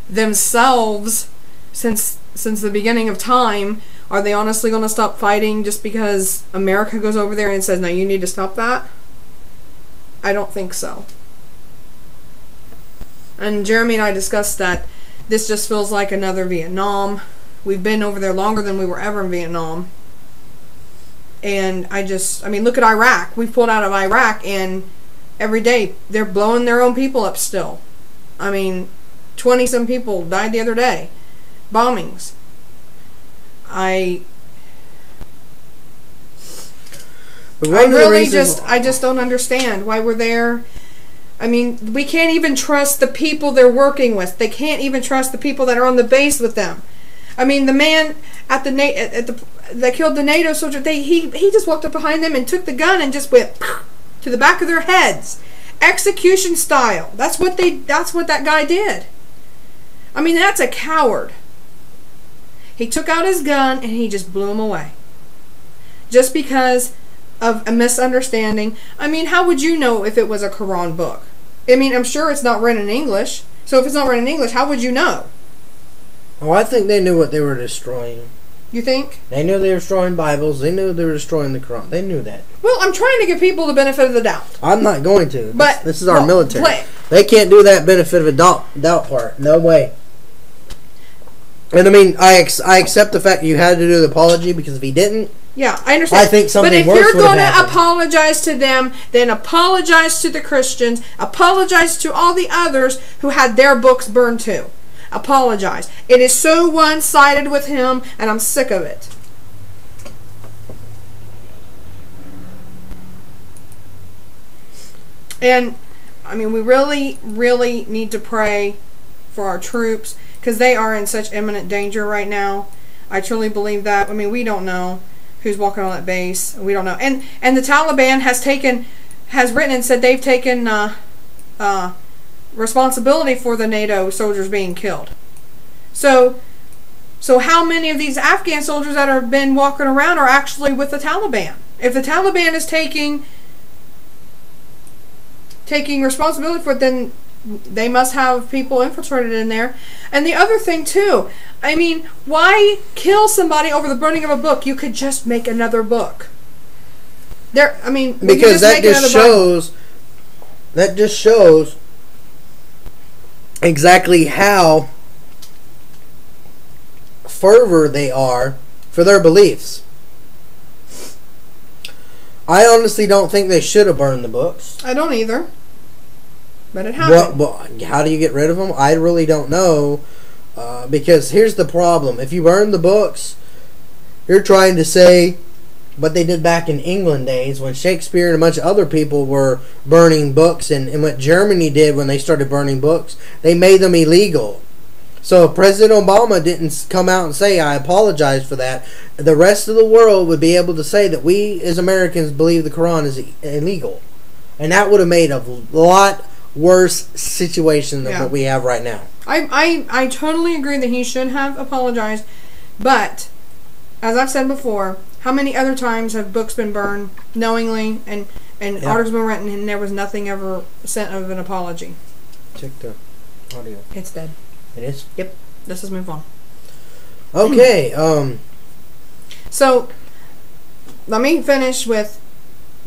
themselves since the beginning of time. Are they honestly going to stop fighting just because America goes over there and says, no, you need to stop that? I don't think so. And Jeremy and I discussed that this just feels like another Vietnam. We've been over there longer than we were ever in Vietnam. And look at Iraq. We've pulled out of Iraq, and every day they're blowing their own people up still. 20-some people died the other day. Bombings. I just don't understand why we're there. We can't even trust the people they're working with. They can't even trust the people that are on the base with them. The man that killed the NATO soldier, he just walked up behind them and took the gun and just went to the back of their heads, execution style. That's what that guy did. That's a coward. He took out his gun and he just blew him away, just because of a misunderstanding. How would you know if it was a Quran book? I'm sure it's not written in English. So if it's not written in English, how would you know? Oh, I think they knew what they were destroying. You think? They knew they were destroying Bibles. They knew they were destroying the Quran. They knew that. Well, I'm trying to give people the benefit of the doubt. I'm not going to. But this is our military. They can't do that benefit of a doubt part. No way. And I accept the fact that you had to do the apology, because if he didn't, yeah, I understand. I think something worse would have happened. But if you're going to apologize to them, then apologize to the Christians. Apologize to all the others who had their books burned too. Apologize. It is so one-sided with him, and I'm sick of it. And we really, really need to pray for our troops, because they are in such imminent danger right now. I truly believe that. We don't know who's walking on that base. We don't know. And the Taliban has written and said they've taken responsibility for the NATO soldiers being killed. So how many of these Afghan soldiers that have been walking around are actually with the Taliban? If the Taliban is taking responsibility for it, then they must have people infiltrated in there. And the other thing too, why kill somebody over the burning of a book? You could just make another book. Because that just shows exactly how fervor they are for their beliefs. I honestly don't think they should have burned the books. I don't either. But it happened. Well, how do you get rid of them? I really don't know. Because here's the problem. If you burn the books, you're trying to say what they did back in England days when Shakespeare and a bunch of other people were burning books, and what Germany did when they started burning books, they made them illegal. So if President Obama didn't come out and say, I apologize for that, the rest of the world would be able to say that we as Americans believe the Quran is illegal. And that would have made a lot worse situation than what we have right now. I totally agree that he should have apologized, but as I've said before, How many other times have books been burned knowingly and articles been written and there was nothing ever sent of an apology? Check the audio. It's dead. It is? Yep. Let's just move on. Okay. So, let me finish with,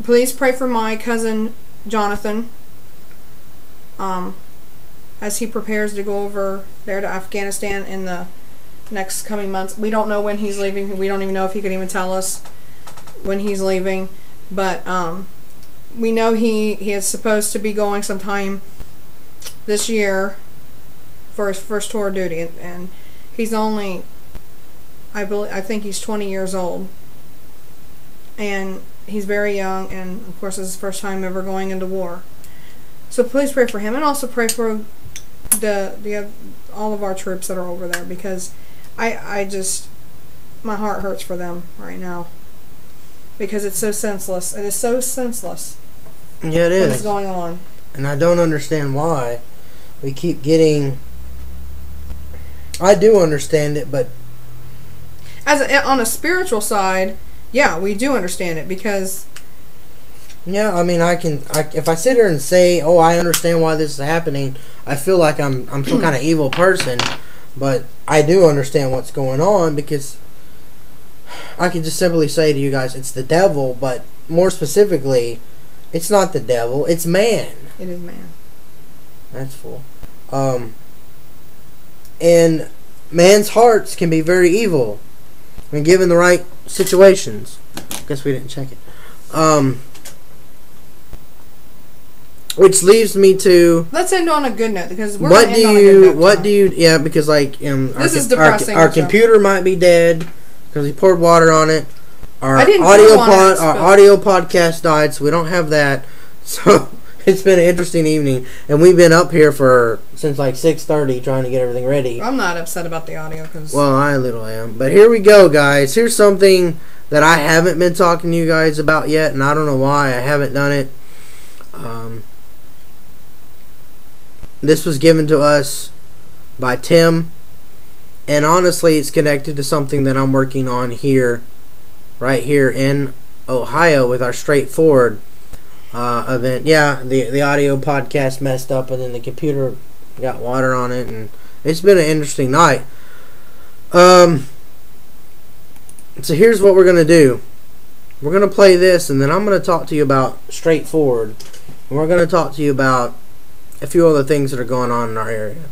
please pray for my cousin Jonathan as he prepares to go over there to Afghanistan in the next coming months. We don't know when he's leaving. We don't even know if he can even tell us when he's leaving. But we know he is supposed to be going sometime this year for his first tour of duty. And he's only, I think he's 20 years old. And he's very young, and of course it's his first time ever going into war. So please pray for him, and also pray for the all of our troops that are over there, because I just, my heart hurts for them right now, because it's so senseless. It is so senseless. Yeah, it is. What's going on? And I don't understand why we keep getting. I do understand it, but on a spiritual side, yeah, we do understand it, because yeah, I mean, if I sit here and say, "Oh, I understand why this is happening," I feel like I'm some kind of evil person. But I do understand what's going on, because I can just simply say to you guys, it's the devil. But more specifically, it's not the devil; it's man. It is man. That's full. And man's hearts can be very evil when given the right situations. Guess we didn't check it. Which leaves me to, let's end on a good note, because we're what gonna do end on a you good note what tonight. do you yeah, because like This is depressing, our so. computer might be dead because he poured water on it. Our I didn't audio pour on it, our so. audio podcast died, so we don't have that. So it's been an interesting evening, and we've been up here since like 6:30 trying to get everything ready. I'm not upset about the audio, because Well, I little am. But here we go, guys. Here's something that I haven't been talking to you guys about yet, and I don't know why I haven't done it. This was given to us by Tim, and honestly, it's connected to something that I'm working on here, right here in Ohio with our Straightforward event. Yeah, the audio podcast messed up, and then the computer got water on it, and it's been an interesting night. So here's what we're going to do. We're going to play this, and then I'm going to talk to you about Straightforward. And we're going to talk to you about a few other things that are going on in our area.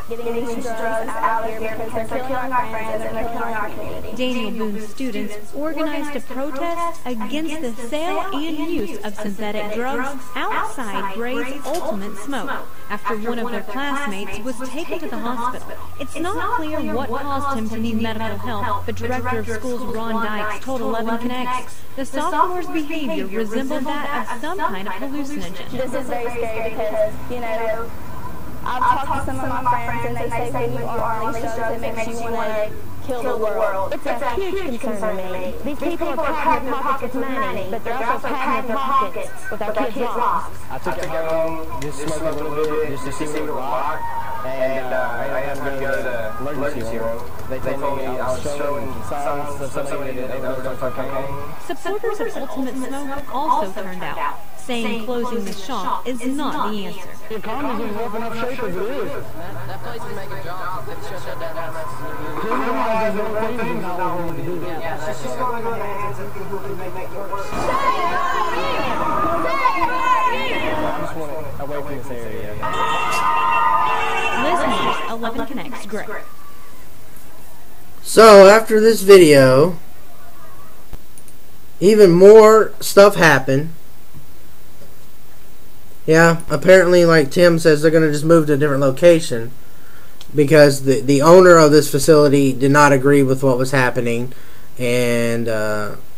Getting these drugs out of here because they're killing our friends and they're killing our community. Daniel Boone's students organized a protest against the sale and use of synthetic drugs outside Gray's Ultimate Smoke after one of their classmates was taken to the hospital. It's not clear what caused him to need medical help, but Director of Schools Ron Dykes told 11 Connects the sophomore's behavior resembled that of some kind of hallucinogen. This is very scary because, you know, I've talked to some of my friends and they say when you are on these drugs it makes you want to kill the world. It's a huge concern to me. These people are padding their pockets with money, but they're also padding their pockets with our kids' lives. I took it home, just smoked a little bit, just to see what it was like, and I had to go to the emergency room. They told me I was showing signs of something that they overdosed cocaine. Supporters of Ultimate Smoke also turned out, saying closing the shop is not the answer. The economy's in rough enough shape as it is. That place is making jobs. They should shut that down. Criminalizing little things is not what we need to do. Yeah, She's going to go to hands of people who can make it worse. I just want it away from this area. Listeners, 11 Connects, great. So after this video, even more stuff happened. Yeah, apparently, like Tim says, they're going to just move to a different location because the owner of this facility did not agree with what was happening. And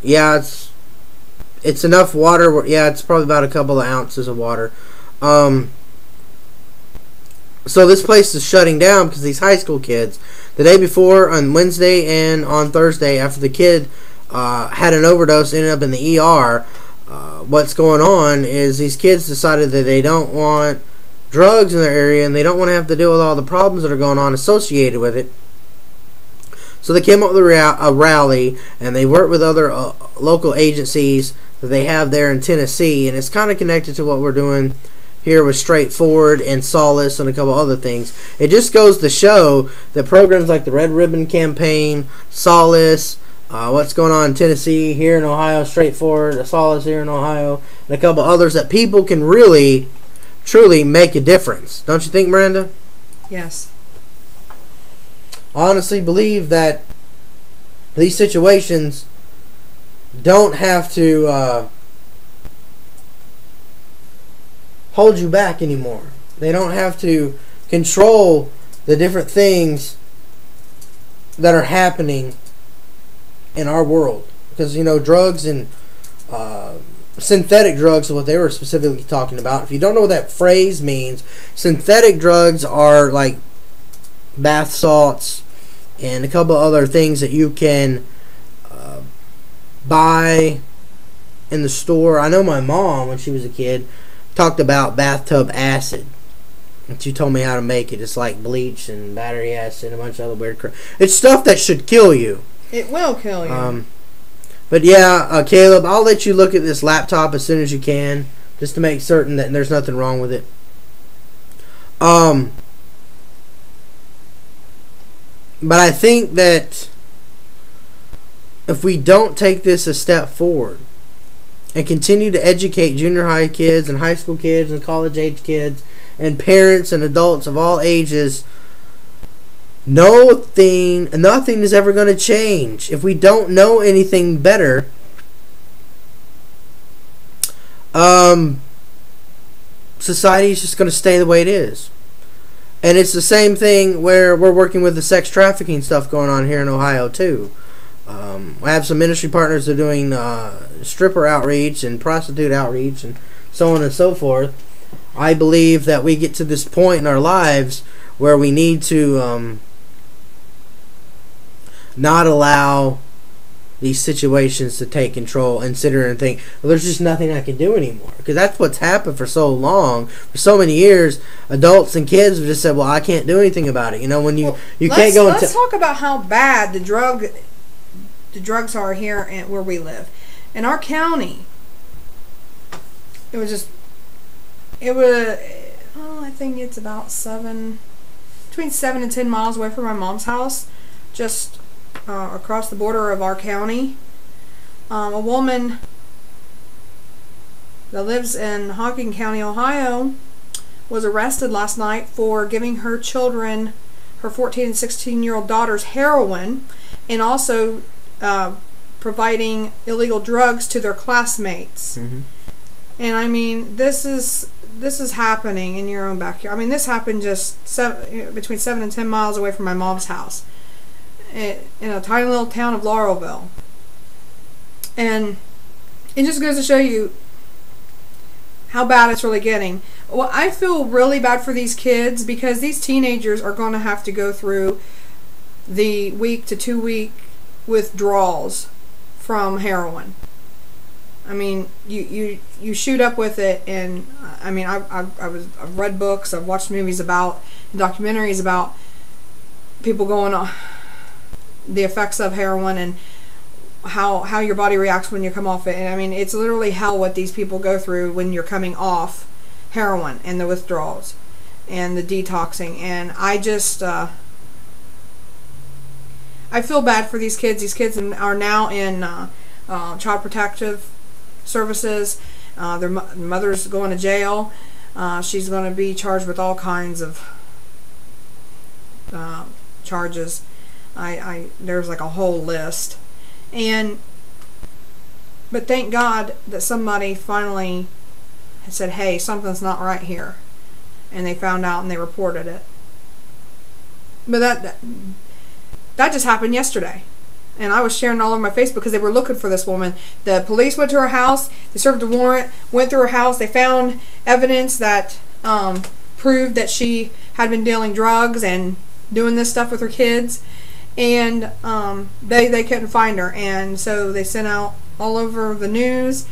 yeah, it's enough water. Yeah, it's probably about a couple of ounces of water. So this place is shutting down because these high school kids, the day before on Wednesday and on Thursday, after the kid had an overdose, ended up in the ER. What's going on is these kids decided that they don't want drugs in their area and they don't want to have to deal with all the problems that are going on associated with it. So they came up with a rally, and they worked with other local agencies that they have there in Tennessee, and it's kind of connected to what we're doing here with Straightforward and Solace and a couple other things. It just goes to show that programs like the Red Ribbon Campaign, Solace, what's going on in Tennessee, here in Ohio, Straightforward, Solace here in Ohio, and a couple others, that people can really, truly make a difference. Don't you think, Miranda? Yes. I honestly believe that these situations don't have to hold you back anymore. They don't have to control the different things that are happening in our world. Because, you know, drugs and synthetic drugs is what they were specifically talking about. If you don't know what that phrase means, synthetic drugs are like bath salts and a couple other things that you can buy in the store. I know my mom, when she was a kid, talked about bathtub acid. And she told me how to make it. It's like bleach and battery acid and a bunch of other weird crap. It's stuff that should kill you. It will kill you. But yeah, Caleb, I'll let you look at this laptop as soon as you can, just to make certain that there's nothing wrong with it. But I think that if we don't take this a step forward and continue to educate junior high kids and high school kids and college age kids and parents and adults of all ages, nothing is ever going to change. If we don't know anything better, society is just going to stay the way it is. And it's the same thing where we're working with the sex trafficking stuff going on here in Ohio too. I have some ministry partners that are doing stripper outreach and prostitute outreach and so on and so forth. I believe that we get to this point in our lives where we need to not allow these situations to take control and sit here and think, well, there's just nothing I can do anymore. Because that's what's happened for so long. For so many years, adults and kids have just said, well, I can't do anything about it. You know, when you can't go... Let's talk about how bad the drugs are here and where we live. In our county, I think it's about between 7 and 10 miles away from my mom's house, just across the border of our county. A woman that lives in Hocking County, Ohio, was arrested last night for giving her children, her 14 and 16-year-old daughters, heroin, and also providing illegal drugs to their classmates. Mm-hmm. And I mean, this is happening in your own backyard. I mean, this happened just between 7 and 10 miles away from my mom's house, in a tiny little town of Laurelville. And it just goes to show you how bad it's really getting. Well, I feel really bad for these kids because these teenagers are going to have to go through the week to 2 week withdrawals from heroin. I mean, you shoot up with it, and I mean, I've read books, I've watched movies about, documentaries about people going on the effects of heroin and how your body reacts when you come off it. And I mean, it's literally hell what these people go through when you're coming off heroin and the withdrawals and the detoxing. And I just I feel bad for these kids. These kids are now in child protective services. Their mother's going to jail. She's going to be charged with all kinds of charges. There's like a whole list. But thank God that somebody finally said, hey, something's not right here. And they found out and they reported it. But that just happened yesterday. And I was sharing all over my Facebook because they were looking for this woman. The police went to her house. They served a warrant, went through her house. They found evidence that proved that she had been dealing drugs and doing this stuff with her kids. And they couldn't find her. And so they sent out all over the news.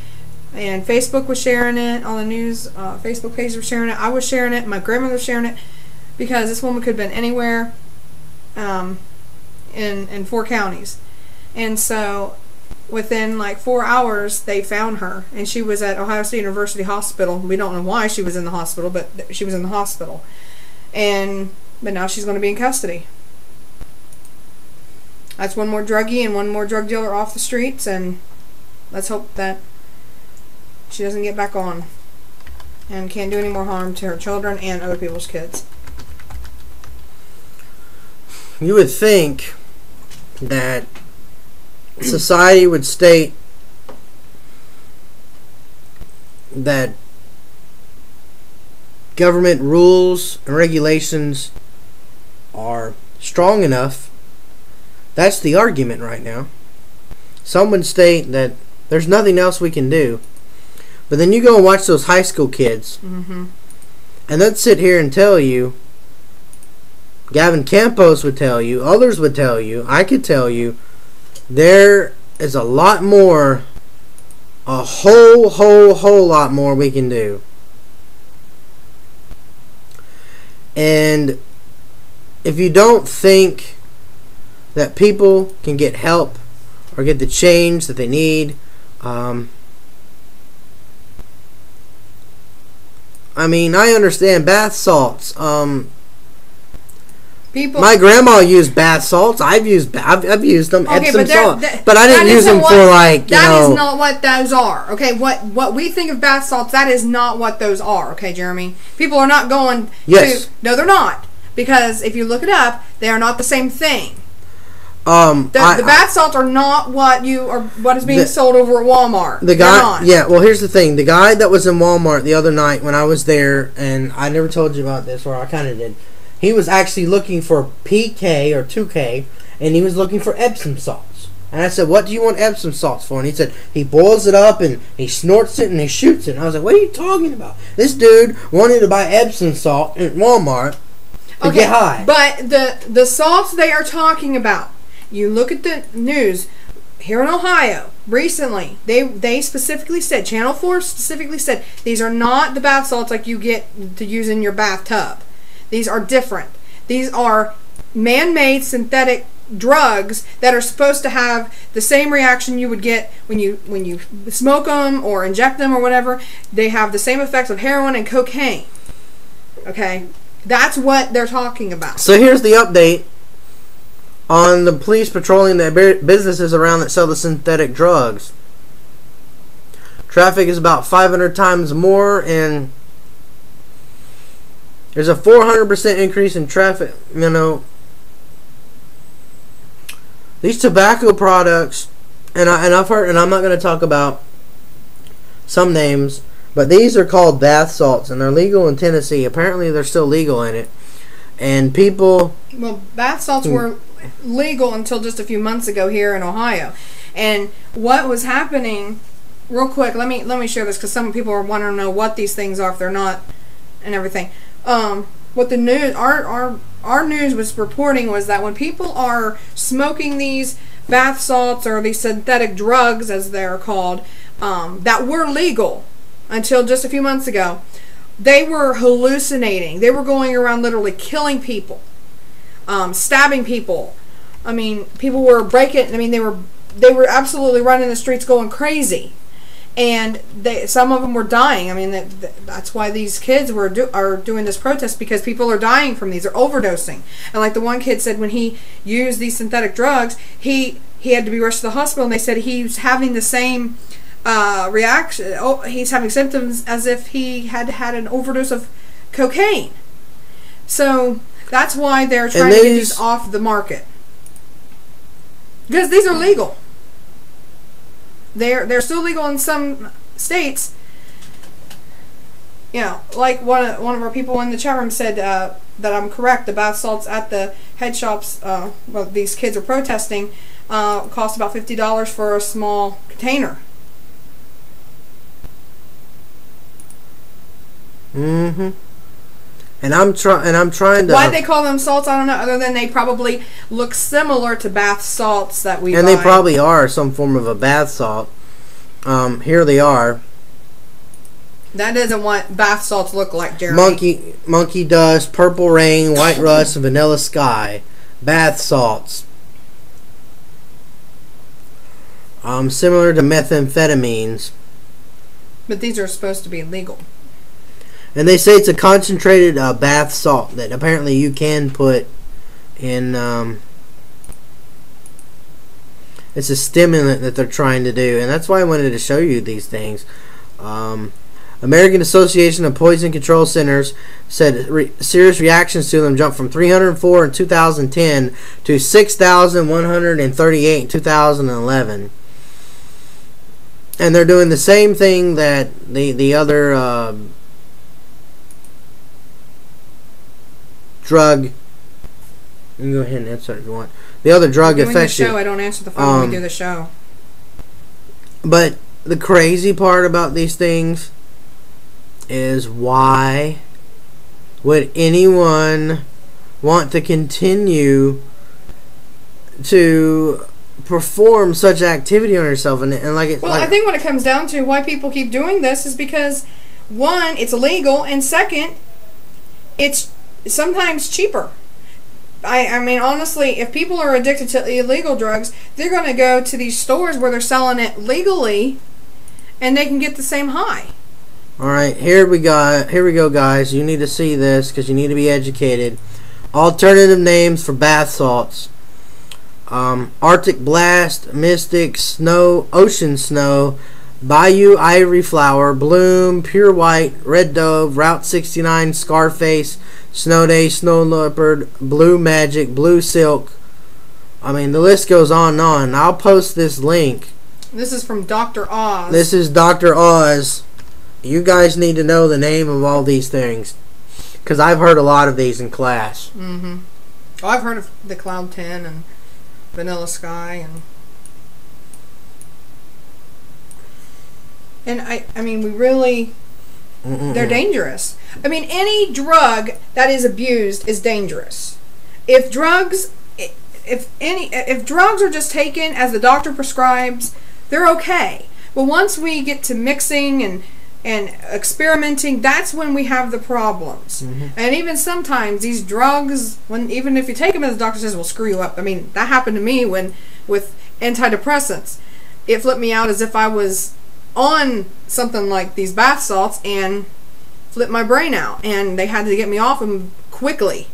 And Facebook was sharing it. All the news Facebook pages were sharing it. I was sharing it. My grandmother was sharing it. Because this woman could have been anywhere. in 4 counties. And so within like 4 hours, they found her, and she was at Ohio State University Hospital. We don't know why she was in the hospital, but she was in the hospital. But now she's going to be in custody. That's one more druggie and one more drug dealer off the streets, and let's hope that she doesn't get back on and can't do any more harm to her children and other people's kids. You would think that society would state that government rules and regulations are strong enough. That's the argument right now. Some would state that there's nothing else we can do. But then you go and watch those high school kids, and they'd sit here and tell you, Gavin Campos would tell you, others would tell you, I could tell you, there is a lot more, a whole lot more we can do. And if you don't think that people can get help or get the change that they need, I mean, I understand bath salts. My grandma used bath salts. I've used them. Epsom salt, but I didn't use them for like that is not what those are. Okay, what we think of bath salts, that is not what those are. Okay, Jeremy. People are not going to. No, they're not, because if you look it up, they are not the same thing. The bath salts are not what is being sold over at Walmart. The guy, yeah. Well, here's the thing: the guy that was in Walmart the other night when I was there, and I never told you about this, or I kind of did. He was actually looking for PK or 2K, and he was looking for Epsom salts. And I said, "What do you want Epsom salts for?" And he said, "He boils it up and he snorts it and he shoots it." And I was like, "What are you talking about?" This dude wanted to buy Epsom salt at Walmart to get high. But the salts they are talking about. You look at the news here in Ohio recently. They specifically said, Channel 4 specifically said, these are not the bath salts like you get to use in your bathtub. These are different. These are man-made synthetic drugs that are supposed to have the same reaction you would get when you smoke them or inject them or whatever. They have the same effects of heroin and cocaine. Okay, that's what they're talking about. So here's the update on the police patrolling the businesses around that sell the synthetic drugs. Traffic is about 500 times more, and there's a 400% increase in traffic. You know, these tobacco products, and I've heard, and I'm not going to talk about some names, but these are called bath salts, and they're legal in Tennessee. Apparently, they're still legal in it, and people. Well, bath salts were legal until just a few months ago here in Ohio, and what was happening, real quick, let me share this because some people are wanting to know what these things are if they're not, and everything. What the news, our news was reporting was that when people are smoking these bath salts or these synthetic drugs as they're called, that were legal until just a few months ago, they were hallucinating. They were going around literally killing people. Stabbing people. I mean, people were breaking. I mean, they were absolutely running the streets, going crazy, and some of them were dying. I mean, that's why these kids are doing this protest, because people are dying from these. They're overdosing. And like the one kid said, when he used these synthetic drugs, he had to be rushed to the hospital, and they said he's having the same reaction. Oh, he's having symptoms as if he had had an overdose of cocaine. So that's why they're trying to get these off the market, because these are legal. They're still legal in some states. You know, like one of our people in the chat room said that I'm correct. The bath salts at the head shops, well, these kids are protesting, cost about $50 for a small container. Mm-hmm. And I'm trying to. Why they call them salts, I don't know. Other than they probably look similar to bath salts that we buy. And they probably are some form of a bath salt. Here they are. That isn't what bath salts look like, Jeremy. Monkey dust, purple rain, white rust, and vanilla sky. Bath salts. similar to methamphetamines. But these are supposed to be illegal. And they say it's a concentrated bath salt that apparently you can put in. It's a stimulant that they're trying to do, and that's why I wanted to show you these things. American Association of Poison Control Centers said serious reactions to them jumped from 304 in 2010 to 6,138 in 2011. And they're doing the same thing that the other drug. You can go ahead and answer if you want. The other drug affects you. I don't answer the phone when we do the show. But the crazy part about these things is, why would anyone want to continue to perform such activity on yourself? And like it. Well, I think what it comes down to, why people keep doing this, is because, one, it's illegal, and second, it's sometimes cheaper. I mean, honestly, if people are addicted to illegal drugs, they're going to go to these stores where they're selling it legally, and they can get the same high. All right, here we go, guys. You need to see this because you need to be educated. Alternative names for bath salts: Arctic Blast, Mystic, Snow, Ocean Snow, Bayou Ivory Flower, Bloom, Pure White, Red Dove, Route 69, Scarface, Snow Day, Snow Leopard, Blue Magic, Blue Silk. I mean, the list goes on and on. I'll post this link. This is from Dr. Oz. This is Dr. Oz. You guys need to know the name of all these things, because I've heard a lot of these in class. Mm-hmm. Oh, I've heard of the Cloud 10 and Vanilla Sky, and I mean, we really, they're dangerous. I mean, any drug that is abused is dangerous. If drugs are just taken as the doctor prescribes, they're okay. But once we get to mixing and experimenting, that's when we have the problems. And even sometimes these drugs, even if you take them as the doctor says, will screw you up. I mean, that happened to me with antidepressants. It flipped me out as if I was on something like these bath salts and flipped my brain out, and they had to get me off them quickly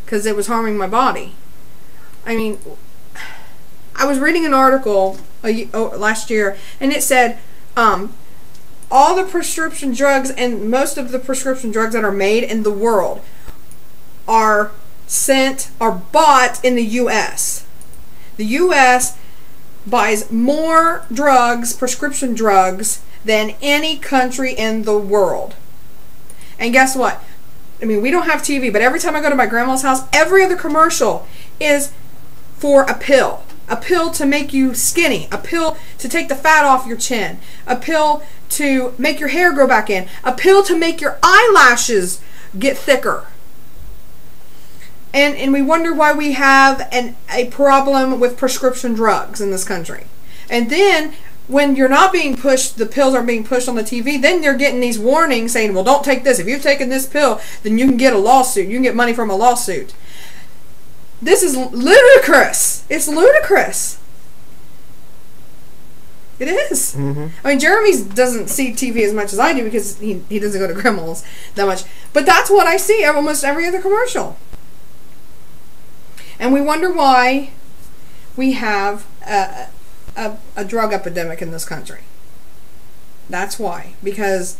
because it was harming my body. I mean, I was reading an article last year, and it said all the prescription drugs and most of the prescription drugs that are made in the world are bought in the U.S. The U.S. buys more prescription drugs, than any country in the world. And guess what? I mean, we don't have TV, but every time I go to my grandma's house, every other commercial is for a pill. A pill to make you skinny. A pill to take the fat off your chin. A pill to make your hair grow back in. A pill to make your eyelashes get thicker. And we wonder why we have a problem with prescription drugs in this country. And then when you're not being pushed, the pills aren't being pushed on the TV, then you're getting these warnings saying, well, don't take this. If you've taken this pill, then you can get a lawsuit. You can get money from a lawsuit. This is ludicrous. It's ludicrous. It is. I mean, Jeremy doesn't see TV as much as I do because he doesn't go to grandma's that much. But that's what I see almost every other commercial. And we wonder why we have a drug epidemic in this country. That's why. Because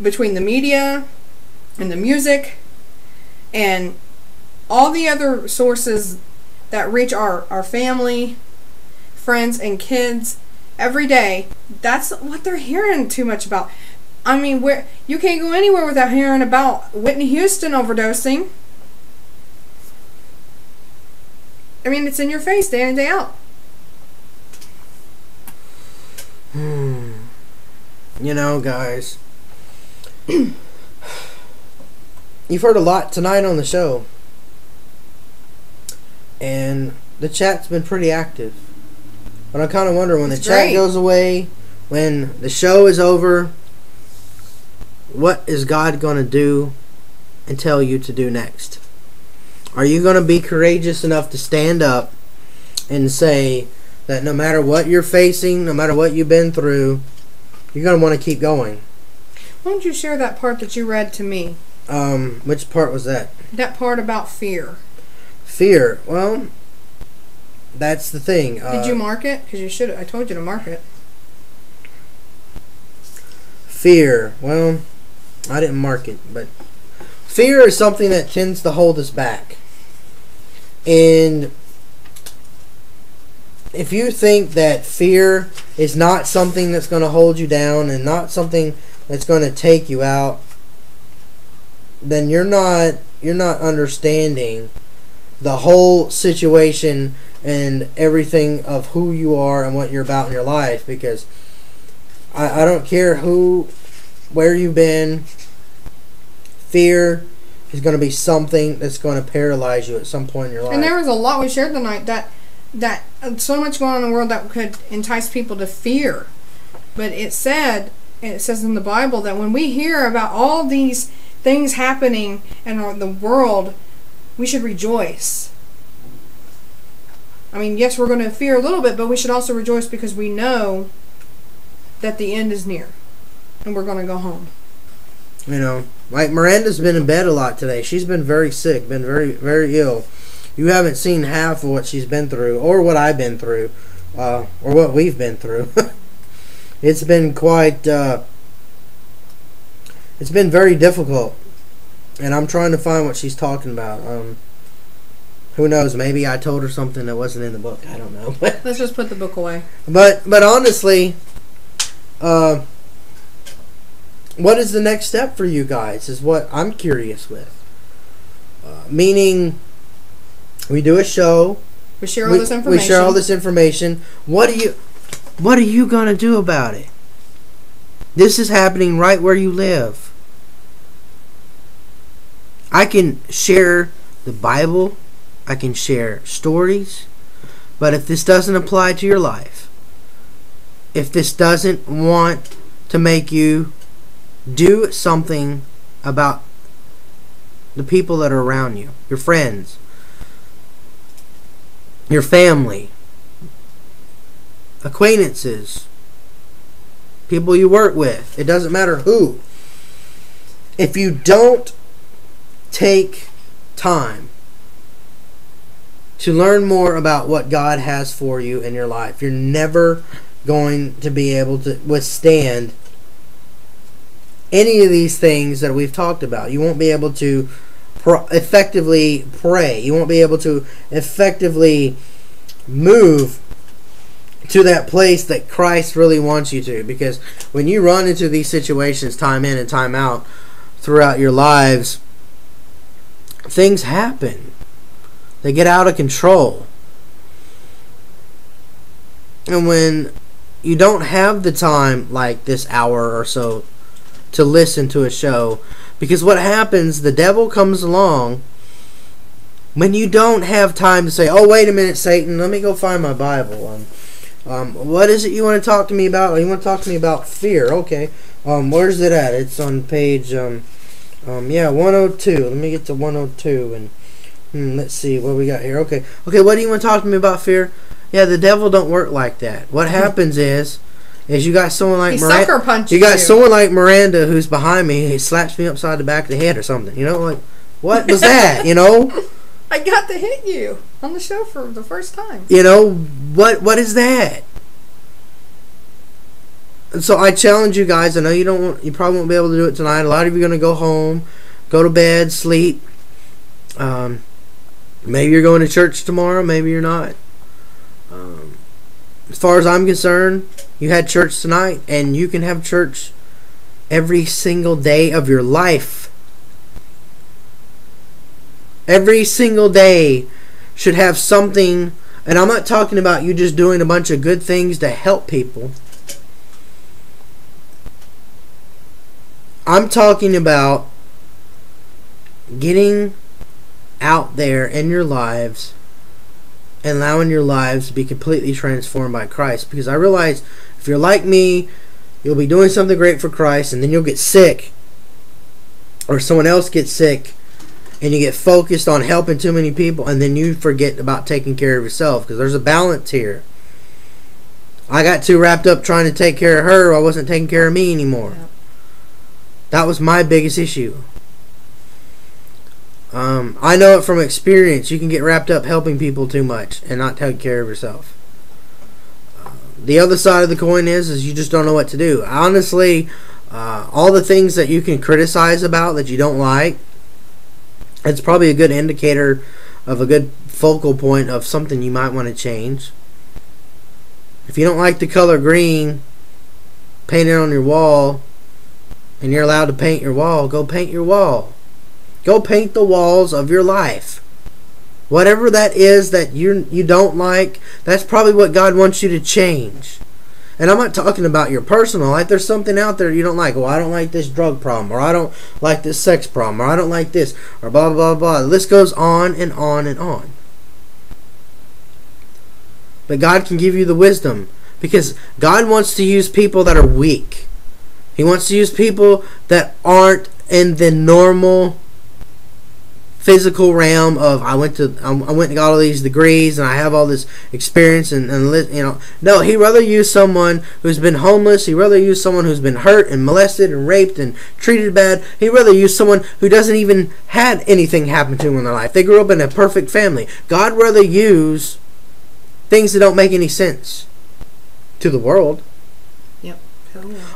between the media and the music and all the other sources that reach our family, friends, and kids every day, that's what they're hearing too much about. I mean, you can't go anywhere without hearing about Whitney Houston overdosing. I mean, it's in your face day in and day out. You know, guys, you've heard a lot tonight on the show, and the chat's been pretty active. But I kind of wonder, when the chat goes away, when the show is over, what is God going to do and tell you to do next? Are you going to be courageous enough to stand up and say that no matter what you're facing, no matter what you've been through, you're going to want to keep going. Why don't you share that part that you read to me? Which part was that? That part about fear. Fear. Well, that's the thing. Did you mark it? Because you should. I told you to mark it. Fear. Well, I didn't mark it, but fear is something that tends to hold us back. And if you think that fear is not something that's going to hold you down and not something that's going to take you out, then you're not understanding the whole situation and everything of who you are and what you're about in your life. Because I don't care where you've been, fear is going to be something that's going to paralyze you at some point in your life. And there was a lot we shared tonight that so much going on in the world that could entice people to fear. But it says in the Bible that when we hear about all these things happening in the world, we should rejoice. I mean, yes, we're going to fear a little bit, but we should also rejoice because we know that the end is near and we're going to go home. You know, like Miranda's been in bed a lot today. She's been very sick, been very, very ill. You haven't seen half of what she's been through or what I've been through or what we've been through. It's been quite... it's been very difficult, and I'm trying to find what she's talking about. Who knows? Maybe I told her something that wasn't in the book. I don't know. Let's just put the book away. But honestly, what is the next step for you guys? Is what I'm curious with. Meaning, we do a show. We share all this information. We share all this information. What are you gonna do about it? This is happening right where you live. I can share the Bible, I can share stories, but if this doesn't apply to your life, if this doesn't want to make you do something about the people that are around you, your friends, your family, acquaintances, people you work with, it doesn't matter who. If you don't take time to learn more about what God has for you in your life, you're never going to be able to withstand any of these things that we've talked about. You won't be able to effectively pray. You won't be able to effectively move to that place that Christ really wants you to. Because when you run into these situations time in and time out throughout your lives, things happen. They get out of control. And when you don't have the time, like this hour or so, to listen to a show, because what happens, the devil comes along when you don't have time to say, oh, wait a minute, Satan, let me go find my Bible. What is it you want to talk to me about? You want to talk to me about fear? Okay. Where's it at? It's on page 102. Let me get to 102 and let's see what we got here. Okay, what do you want to talk to me about fear? Yeah, the devil don't work like that. What happens is you got someone like Miranda. You got someone like Miranda who's behind me. He slaps me upside the back of the head or something. You know, like, what was that? You know, I got to hit you on the show for the first time. You know, what is that? And so I challenge you guys. I know you probably won't be able to do it tonight. A lot of you are going to go home, go to bed, sleep. Maybe you're going to church tomorrow. Maybe you're not. As far as I'm concerned, you had church tonight, and you can have church every single day of your life. Every single day should have something, and I'm not talking about you just doing a bunch of good things to help people. I'm talking about getting out there in your lives and allowing your lives to be completely transformed by Christ. Because I realize if you're like me, you'll be doing something great for Christ, and then you'll get sick, or someone else gets sick, and you get focused on helping too many people, and then you forget about taking care of yourself. Because there's a balance here. I got too wrapped up trying to take care of her. I wasn't taking care of me anymore. Yep. That was my biggest issue. I know it from experience. You can get wrapped up helping people too much and not take care of yourself. The other side of the coin is you just don't know what to do. Honestly, all the things that you can criticize about that you don't like, it's probably a good indicator of a good focal point of something you might want to change. If you don't like the color green painted on your wall and you're allowed to paint your wall, go paint your wall. Go paint the walls of your life. Whatever that is that you don't like, that's probably what God wants you to change. And I'm not talking about your personal life. There's something out there you don't like. Well, I don't like this drug problem, or I don't like this sex problem, or I don't like this, or blah, blah, blah. The list goes on and on and on. But God can give you the wisdom, because God wants to use people that are weak. He wants to use people that aren't in the normal physical realm of I went and got all these degrees and I have all this experience and no, he'd rather use someone who's been homeless. He'd rather use someone who's been hurt and molested and raped and treated bad. He'd rather use someone who doesn't even had anything happen to them in their life. They grew up in a perfect family. God rather use things that don't make any sense to the world. Yep.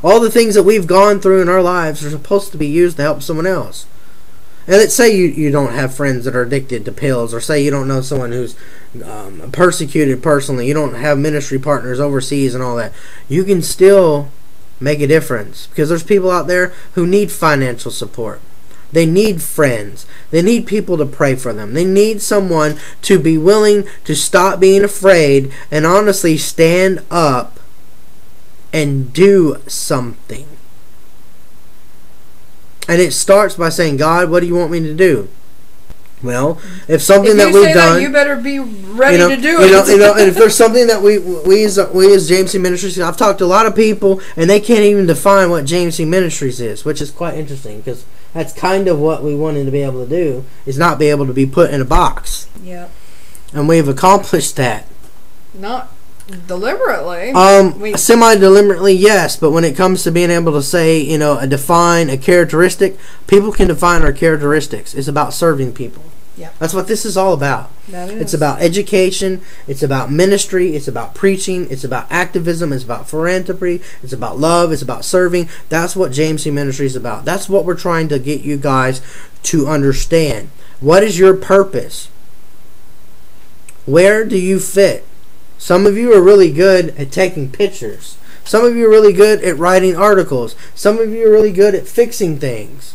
All the things that we've gone through in our lives are supposed to be used to help someone else. And let's say you don't have friends that are addicted to pills, or say you don't know someone who's persecuted personally. You don't have ministry partners overseas and all that. You can still make a difference, because there's people out there who need financial support. They need friends. They need people to pray for them. They need someone to be willing to stop being afraid and honestly stand up and do something. And it starts by saying, God, what do you want me to do? Well, if something that we've done, you better be ready to do it. And if there's something that we as JMC Ministries, I've talked to a lot of people, and they can't even define what JMC Ministries is, which is quite interesting, because that's kind of what we wanted to be able to do, is not be able to be put in a box. Yeah. And we've accomplished that. Not deliberately. Semi-deliberately, yes, but when it comes to being able to say, define a characteristic, people can define our characteristics. It's about serving people. Yeah. That's what this is all about. That is. It's about education. It's about ministry. It's about preaching. It's about activism. It's about philanthropy. It's about love. It's about serving. That's what JMC Ministry is about. That's what we're trying to get you guys to understand. What is your purpose? Where do you fit? Some of you are really good at taking pictures. Some of you are really good at writing articles. Some of you are really good at fixing things.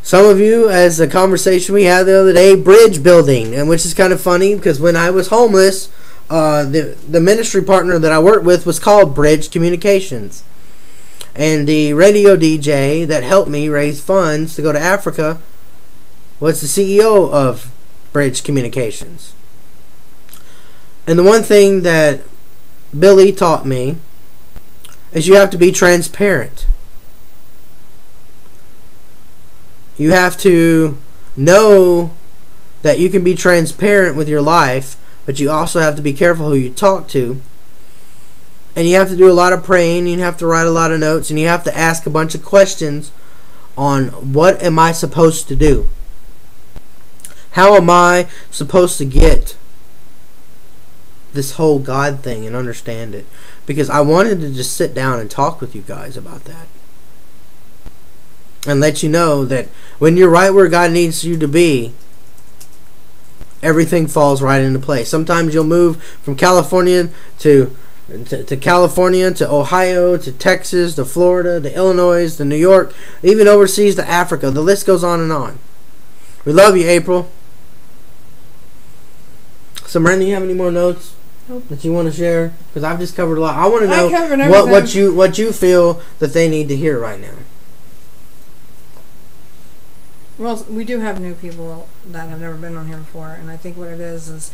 Some of you, as a conversation we had the other day, bridge building, and which is kind of funny, because when I was homeless, the ministry partner that I worked with was called Bridge Communications. And the radio DJ that helped me raise funds to go to Africa was the CEO of Bridge Communications. And the one thing that Billy taught me is you have to be transparent. You have to know that you can be transparent with your life, but you also have to be careful who you talk to. And you have to do a lot of praying, you have to write a lot of notes, and you have to ask a bunch of questions on what am I supposed to do? How am I supposed to get this whole God thing and understand it? Because I wanted to just sit down and talk with you guys about that, and let you know that when you're right where God needs you to be, everything falls right into place. Sometimes you'll move from California to California, to Ohio, to Texas, to Florida, to Illinois, to New York, even overseas to Africa. The list goes on and on. We love you, April. So, Miranda, you have any more notes that you want to share? Because I've just covered a lot. I want to know what you feel that they need to hear right now. Well, we do have new people that have never been on here before, and I think what it is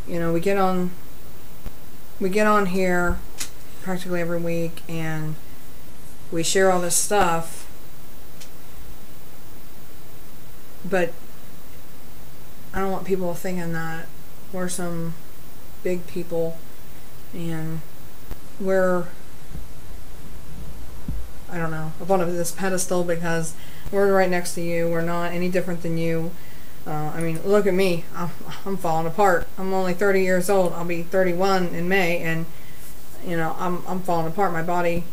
we get on here practically every week, and we share all this stuff, but I don't want people thinking that we're some big people And we're, I don't know, up on this pedestal because we're right next to you. We're not any different than you. I mean, look at me. I'm falling apart. I'm only 30 years old. I'll be 31 in May, and you know, I'm falling apart. My body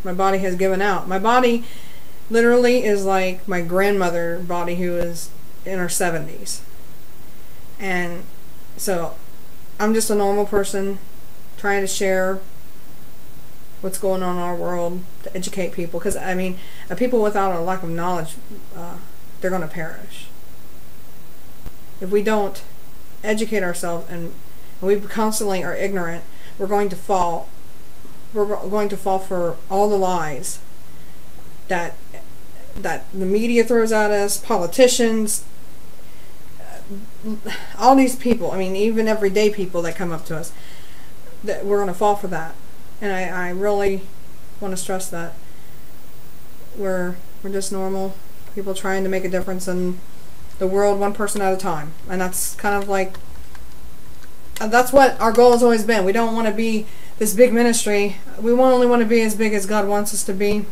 has given out. My body literally is like my grandmother body who is in her 70s. And so I'm just a normal person trying to share what's going on in our world to educate people. Because, I mean, people without a lack of knowledge, they're going to perish. If we don't educate ourselves and we constantly are ignorant, we're going to fall. We're going to fall for all the lies that the media throws at us, politicians, all these people. I mean, even everyday people that come up to us. That we're going to fall for that. And I really want to stress that we're just normal people trying to make a difference in the world, one person at a time. And that's kind of like, that's what our goal has always been. We don't want to be this big ministry. We only want to be as big as God wants us to be.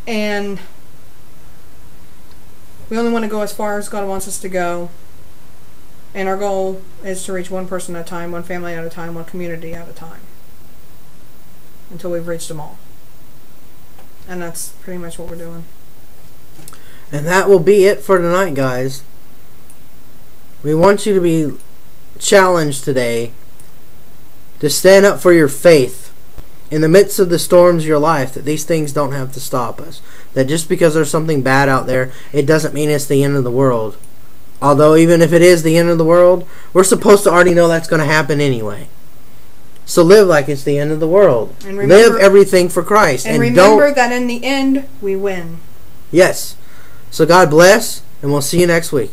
And we only want to go as far as God wants us to go. And our goal is to reach one person at a time, one family at a time, one community at a time. Until we've reached them all. And that's pretty much what we're doing. And that will be it for tonight, guys. We want you to be challenged today to stand up for your faith in the midst of the storms of your life, that these things don't have to stop us. That just because there's something bad out there, it doesn't mean it's the end of the world. Although even if it is the end of the world, we're supposed to already know that's going to happen anyway. So live like it's the end of the world. And remember, live everything for Christ. And remember that in the end, we win. Yes. So God bless, and we'll see you next week.